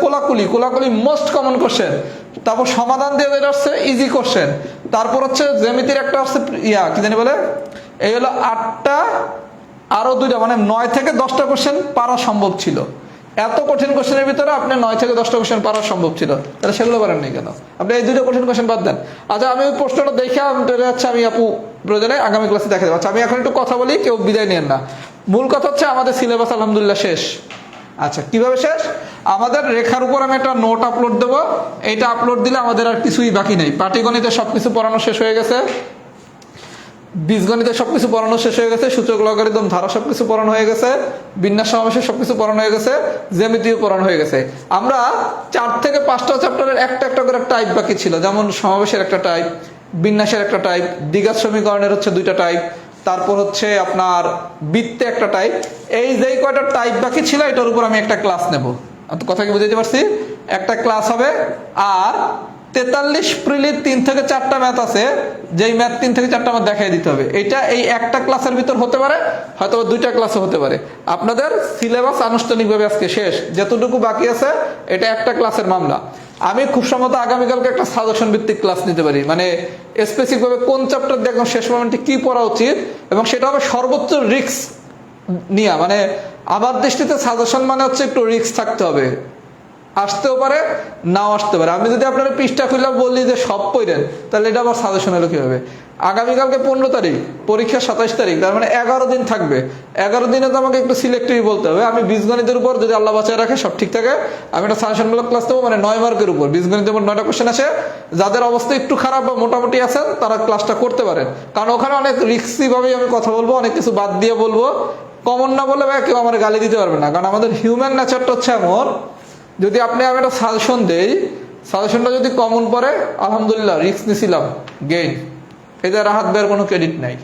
কোলাকুলি মোস্ট কমন কোশ্চেন। তারপর সমাধান দিয়ে যেটা আসছে ইজি কোশ্চেন। তারপর হচ্ছে জ্যামিতির একটা আসছে কি জানি বলে, এই হলো 8টা, আরো 2টা, মানে 9 থেকে 10টা কোশ্চেন পারা সম্ভব ছিল। এত কঠিন কোশ্চেনের ভিতরে আপনি 9 থেকে 10টা কোশ্চেন পারা সম্ভব ছিল, তাহলে সেগুলো পারেন নাই কেন? আপনি এই 2টা কঠিন কোশ্চেন বাদ দেন। আচ্ছা, আমি ওই প্রশ্নটা দেখে আমি আপু প্রয়োজনে আগামী ক্লাসে দেখা দেবো। আচ্ছা, আমি এখন একটু কথা বলি, কেউ বিদায় নেন না। মূল কথা হচ্ছে আমাদের সিলেবাস আলহামদুলিল্লাহ শেষ। আচ্ছা, কিভাবে শেষ? আমাদের রেখার উপর আমি একটা নোট আপলোড দেবো, এইটা আপলোড দিলে আমাদের আর কিছুই বাকি নেই। পাটিগণিতে সবকিছু পড়ানো শেষ হয়ে গেছে, বীজগণিতে সবকিছু পড়ানো শেষ হয়ে গেছে, সূচক লগারিদম ধারা সবকিছু পড়ানো হয়ে গেছে, বিন্যাস সমাবেশের সবকিছু পড়ানো হয়ে গেছে, জ্যামিতিও পড়ানো হয়ে গেছে। আমরা 4 থেকে 5টা চ্যাপ্টারের একটা একটা করে টাইপ বাকি ছিল, যেমন সমাবেশের একটা টাইপ, বিন্যাসের একটা টাইপ, দ্বিঘাত সমীকরণের হচ্ছে 2টা টাইপ, তারপর হচ্ছে আপনার বৃত্তে একটা টাইপ। এই যেই কয়টা টাইপ বাকি ছিল এটার উপর আমি একটা ক্লাস নেব। কথা কি বুঝাতে পারছি? একটা ক্লাস হবে। আর 43 প্রিলির 3 থেকে 4টা ম্যাথ আছে, যেই ম্যাথ 3 থেকে 4টা আমার দেখাই দিতে হবে। এটা এই একটা ক্লাসের ভিতর হতে পারে, হয়তো 2টা ক্লাসও হতে পারে। আপনাদের সিলেবাস আনুষ্ঠানিকভাবে আজকে শেষ, যতটুকু বাকি আছে এটা একটা ক্লাসের মামলা। আমি খুব সম্ভবত আগামীকালকে একটা সাজেশন ভিত্তিক ক্লাস নিতে পারি, মানে স্পেসিফিক ভাবে কোন চ্যাপ্টার দিয়ে একদম শেষ মোমেন্টে কি পড়া উচিত, এবং সেটা হবে সর্বোচ্চ রিস্ক নিয়ে। মানে আমার দৃষ্টিতে সাজেশন মানে হচ্ছে একটু রিস্ক থাকতে হবে, আসতেও পারে নাও আসতে পারে। আমি যদি আপনার পৃষ্ঠা খুলে বলি যে সব পড়েন, তাহলে এটা আবার সাজেশন হলো কি হবে? আগামীকালকে 15 তারিখ, পরীক্ষা 27 তারিখ, তার মানে 11 দিন থাকবে। 11 দিনে তো আমাকে একটু সিলেক্টিভ বলতে হবে। আমি বীজগণিতের উপর যদি আল্লাহ বাঁচায় রাখে, সব ঠিক থাকে, আমি একটা সাজেশনমূলক ক্লাস দেবো, মানে 9 মার্কের উপর। বীজগণিতের উপর 9টা কোশ্চেন আছে, যাদের অবস্থা একটু খারাপ বা মোটামুটি আছেন তারা ক্লাসটা করতে পারেন, কারণ ওখানে অনেক রিস্কি ভাবেই আমি কথা বলবো, অনেক কিছু বাদ দিয়ে বলবো। কমন না বলে কেউ আমার গালি দিতে পারবে না, কারণ আমাদের হিউম্যান নেচারটা হচ্ছে এমন, যদি আপনি আমি একটা সাজেশন দেই, সাজেশনটা যদি কমন পড়ে, আলহামদুলিল্লাহ রিস্ক নিছিলাম, গেইন। এতে রাহাত ভাইয়ের কোনো ক্রেডিট নাই।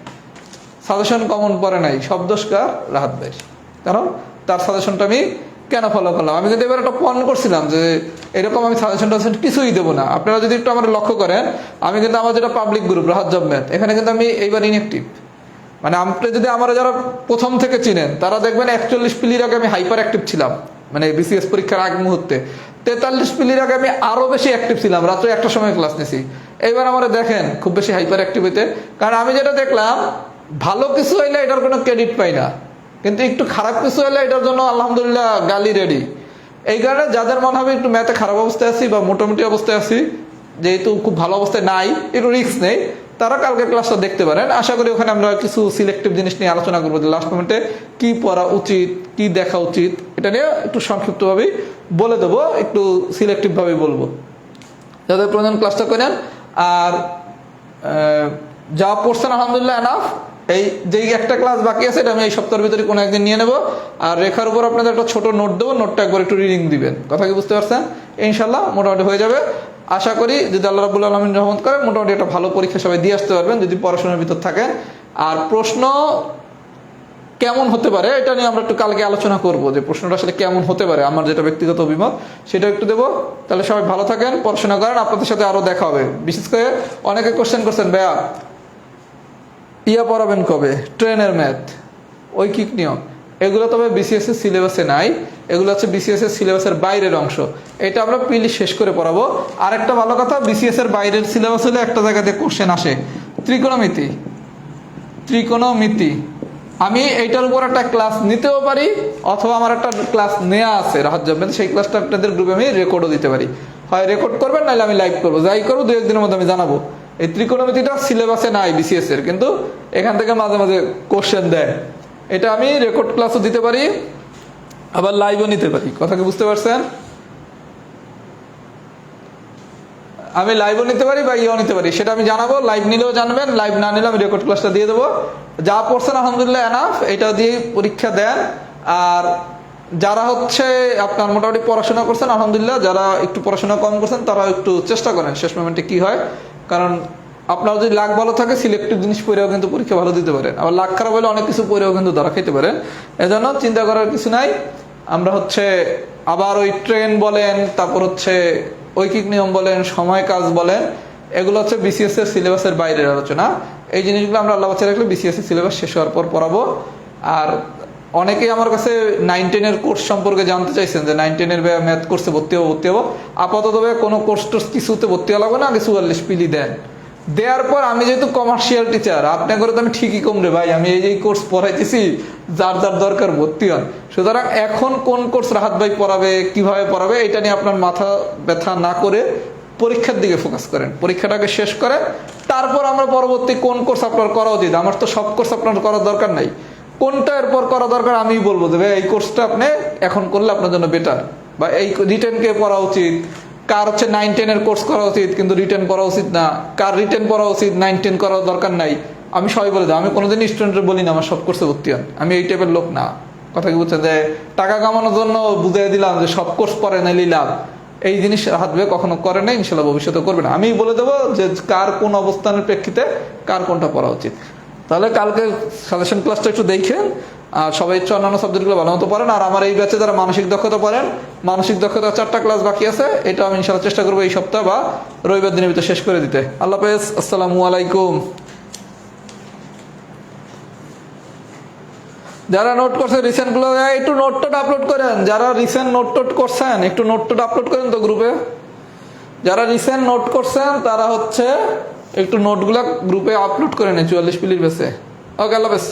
সাজেশন কমন পড়ে নাই, সব দোষকার রাহাত ভাই, কারণ তার সাজেশনটা আমি কেন ফলো করলাম। আমি কিন্তু এবার একটা পণ করছিলাম যে এরকম আমি সাজেশনটা কিছুই দেবো না। আপনারা যদি একটু আমার লক্ষ্য করেন, আমি কিন্তু আমার যেটা public group Rahat job math, এখানে কিন্তু আমি এইবার ইনঅ্যাক্টিভ। মানে আপনি যদি আমার যারা প্রথম থেকে চিনেন, তারা দেখবেন 41 পিলির আগে আমি হাইপার অ্যাক্টিভ ছিলাম, মানে বিসিএস পরীক্ষার আগ মুহূর্তে। 43 পিলির আগে আমি আরো বেশি অ্যাক্টিভ ছিলাম, রাত্রে 1টার সময় ক্লাস নিছি। এইবার আমরা দেখেন খুব বেশি হাইপার অ্যাক্টিভ হইতে, কারণ আমি যেটা দেখলাম, ভালো কিছু হইলে এটার কোনো ক্রেডিট পাই না, কিন্তু একটু খারাপ কিছু হইলে এটার জন্য আলহামদুলিল্লাহ গালি রেডি। এই কারণে যাদের মনে হবে একটু ম্যাথে খারাপ অবস্থায় আছি বা মোটামুটি অবস্থায় আছি, যেহেতু খুব ভালো অবস্থায় নাই, একটু রিস্ক নেই, তারা কালকে ক্লাসটা দেখতে পারেন। আশা করি ওখানে আমরা কিছু সিলেক্টিভ জিনিস নিয়ে আলোচনা করবো, যে লাস্ট মোমেন্টে কি পড়া উচিত, কি দেখা উচিত, এটা নিয়ে একটু সংক্ষিপ্তভাবেই বলে দেবো, একটু সিলেক্টিভভাবেই বলবো। যাদের প্রয়োজন ক্লাসটা করেন। আর যা পড়ছেন আলহামদুলিল্লাহ এনাফ। এই যে একটা ক্লাস বাকি আছে, এটা আমি এই সপ্তাহের ভিতরে কোনো একদিন নিয়ে নেবো। আর রেখার উপর আপনাদের একটা ছোট নোট দেবো, নোটটা একবার একটু রিডিং দিবেন। কথা কি বুঝতে পারছেন? ইনশাল্লাহ মোটামুটি হয়ে যাবে। আশা করি যদি আল্লাহ রাব্বুল আলামিন রহমত করে, মোটামুটি একটা ভালো পরীক্ষা সবাই দিয়ে আসতে পারবেন যদি পড়াশোনার ভিতর থাকেন। আর প্রশ্ন কেমন হতে পারে এটা নিয়ে আমরা একটু কালকে আলোচনা করবো, যে প্রশ্নটা আসলে কেমন হতে পারে, আমার যেটা ব্যক্তিগত অভিমত সেটা একটু দেবো। তাহলে সবাই ভালো থাকেন, পড়াশোনা করেন, আপনাদের সাথে আরো দেখা হবে। বিশেষ করে অনেকে কোশ্চেন করছেন, ভাইয়া ইয়া পড়াবেন কবে, ট্রেনের ম্যাথ, ঐকিক নিয়ম, এগুলো তবে বিসিএস এর সিলেবাসে নাই, এগুলো হচ্ছে বিসিএস এর সিলেবাসের বাইরের অংশ। এটা আমরা পিলি শেষ করে পড়াবো। আর একটা ভালো কথা, বিসিএস এর বাইরের সিলেবাস হলে একটা জায়গাতে কোশ্চেন আসে, ত্রিকোণমিতি। ত্রিকোণমিতি আমি এইটার উপর একটা ক্লাস নিতেও পারি, অথবা আমার একটা ক্লাস নেওয়া আছে রাহাত জবেন, সেই ক্লাসটা আপনাদের গ্রুপে আমি রেকর্ডও দিতে পারি। হয় রেকর্ড করবেন, নাহলে আমি লাইভ করবো, যাই করবো 2-1 দিনের মধ্যে আমি জানাবো। এই ত্রিকোণমিতিটা সিলেবাসে নাই বিসিএস এর, কিন্তু এখান থেকে মাঝে মাঝে কোশ্চেন দেয়। এটা আমি রেকর্ড ক্লাসও দিতে পারি, আবার লাইভও নিতে পারি। কথা কি বুঝতে পারছেন? আমি লাইভও নিতে পারি বা ইয়েও নিতে পারি, সেটা আমি জানাবো। লাইভ নিলেও জানবেন, লাইভ না নিলে আমি রেকর্ড ক্লাসটা দিয়ে দেবো। যা পড়ছেন আলহামদুলিল্লাহ এনাফ, এটা দিয়ে পরীক্ষা দেন। আর যারা হচ্ছে আপনার মোটামুটি পড়াশোনা করছেন আলহামদুলিল্লাহ, যারা একটু পড়াশোনা কম করছেন তারা একটু চেষ্টা করেন শেষ মোমেন্টে কি হয়। কারণ আপনার যদি লাক ভালো থাকে, সিলেক্টিভ জিনিস পড়েও কিন্তু পরীক্ষা ভালো দিতে পারেন। আবার লাক খারাপ হলে অনেক কিছু পড়েও কিন্তু ধরা খেতে পারেন। এজন্য চিন্তা করার কিছু নাই। আমরা হচ্ছে আবার ওই ট্রেন বলেন, তারপর হচ্ছে ঐকিক নিয়ম বলেন, সময় কাজ বলেন, এগুলো হচ্ছে বিসিএস এর সিলেবাসের বাইরের আলোচনা। এই জিনিসগুলো আমরা আল্লাহ বাচ্চা রাখলে বিসিএস এর সিলেবাস শেষ হওয়ার পর পড়াবো। আর অনেকেই আমার কাছে 9-10 কোর্স সম্পর্কে জানতে চাইছেন, যে 9-10 ম্যাথ কোর্সে ভর্তি হবো। আপাতত কোনো কোর্স টোর্স কিছুতে ভর্তি হওয়া লাগবে না, আগে 44 পিলি দেন। দেওয়ার পর আমি যেহেতু কমার্শিয়াল টিচার, আপনার করে তো আমি ঠিকই কম রে ভাই, আমি এই কোর্স পড়াইতেছি, যার যার দরকার ভর্তি হন। সুতরাং এখন কোন কোর্স রাহাত ভাই পড়াবে, কিভাবে পড়াবে, এটা নিয়ে আপনার মাথা ব্যথা না করে পরীক্ষার দিকে ফোকাস করেন, পরীক্ষাটাকে শেষ করেন। তারপর আমরা পরবর্তী কোন কোর্স আপনার করা উচিত, আমার তো সব কোর্স আপনার করার দরকার নাই, কোনটা এরপর করা দরকার আমি বলবো, দেবে এই কোর্সটা আপনি এখন করলে আপনার জন্য বেটার, বা এই রিটেনকে পড়া উচিত, কার হচ্ছে 9-10 কোর্স করা উচিত কিন্তু রিটেন পড়া উচিত না, কার রিটেন পড়া উচিত 9-10 করার দরকার নাই। আমি সবাই বলে দেবো, আমি কোনোদিন স্টুডেন্টের বলি না আমার সব কোর্সে ভর্তি হন, আমি এই টাইপের লোক না। কথা কি বুঝছেন? যে টাকা কামানোর জন্য বুঝিয়ে দিলাম যে সব কোর্স পড়ে নাইলেই লাভ, এই জিনিস হাত ভেবে কখনো করে না, ইনশাল্লাহ ভবিষ্যতে করবে না। আমি বলে দেবো যে কার কোন অবস্থানের প্রেক্ষিতে কার কোনটা পড়া উচিত। তাহলে কালকে সাজেশন ক্লাসটা একটু দেখেন, আর সবাই ইচ্ছা অন্যান্য সাবজেক্টগুলো ভালো মতো পড়েন। আর আমার এই ব্যাচে যারা মানসিক দক্ষতা পড়েন, মানসিক দক্ষতা 4টা ক্লাস বাকি আছে, এটা আমি ইনশাল্লাহ চেষ্টা করবো এই সপ্তাহ বা রবিবার দিনের ভিতরে শেষ করে দিতে। আল্লাহ হাফেজ, আসসালামু আলাইকুম। যারা নোট করছে রিসেন্ট গুলো একটু নোট টোট আপলোড করেন, যারা রিসেন্ট নোট টোট করছেন একটু নোট টোট আপলোড করেন তো গ্রুপে। যারা রিসেন্ট নোট করছেন তারা হচ্ছে একটু নোটগুলা গ্রুপে আপলোড করে নেন 44 পিলির বেসে। ওকে, আল্লাহ হাফেজ।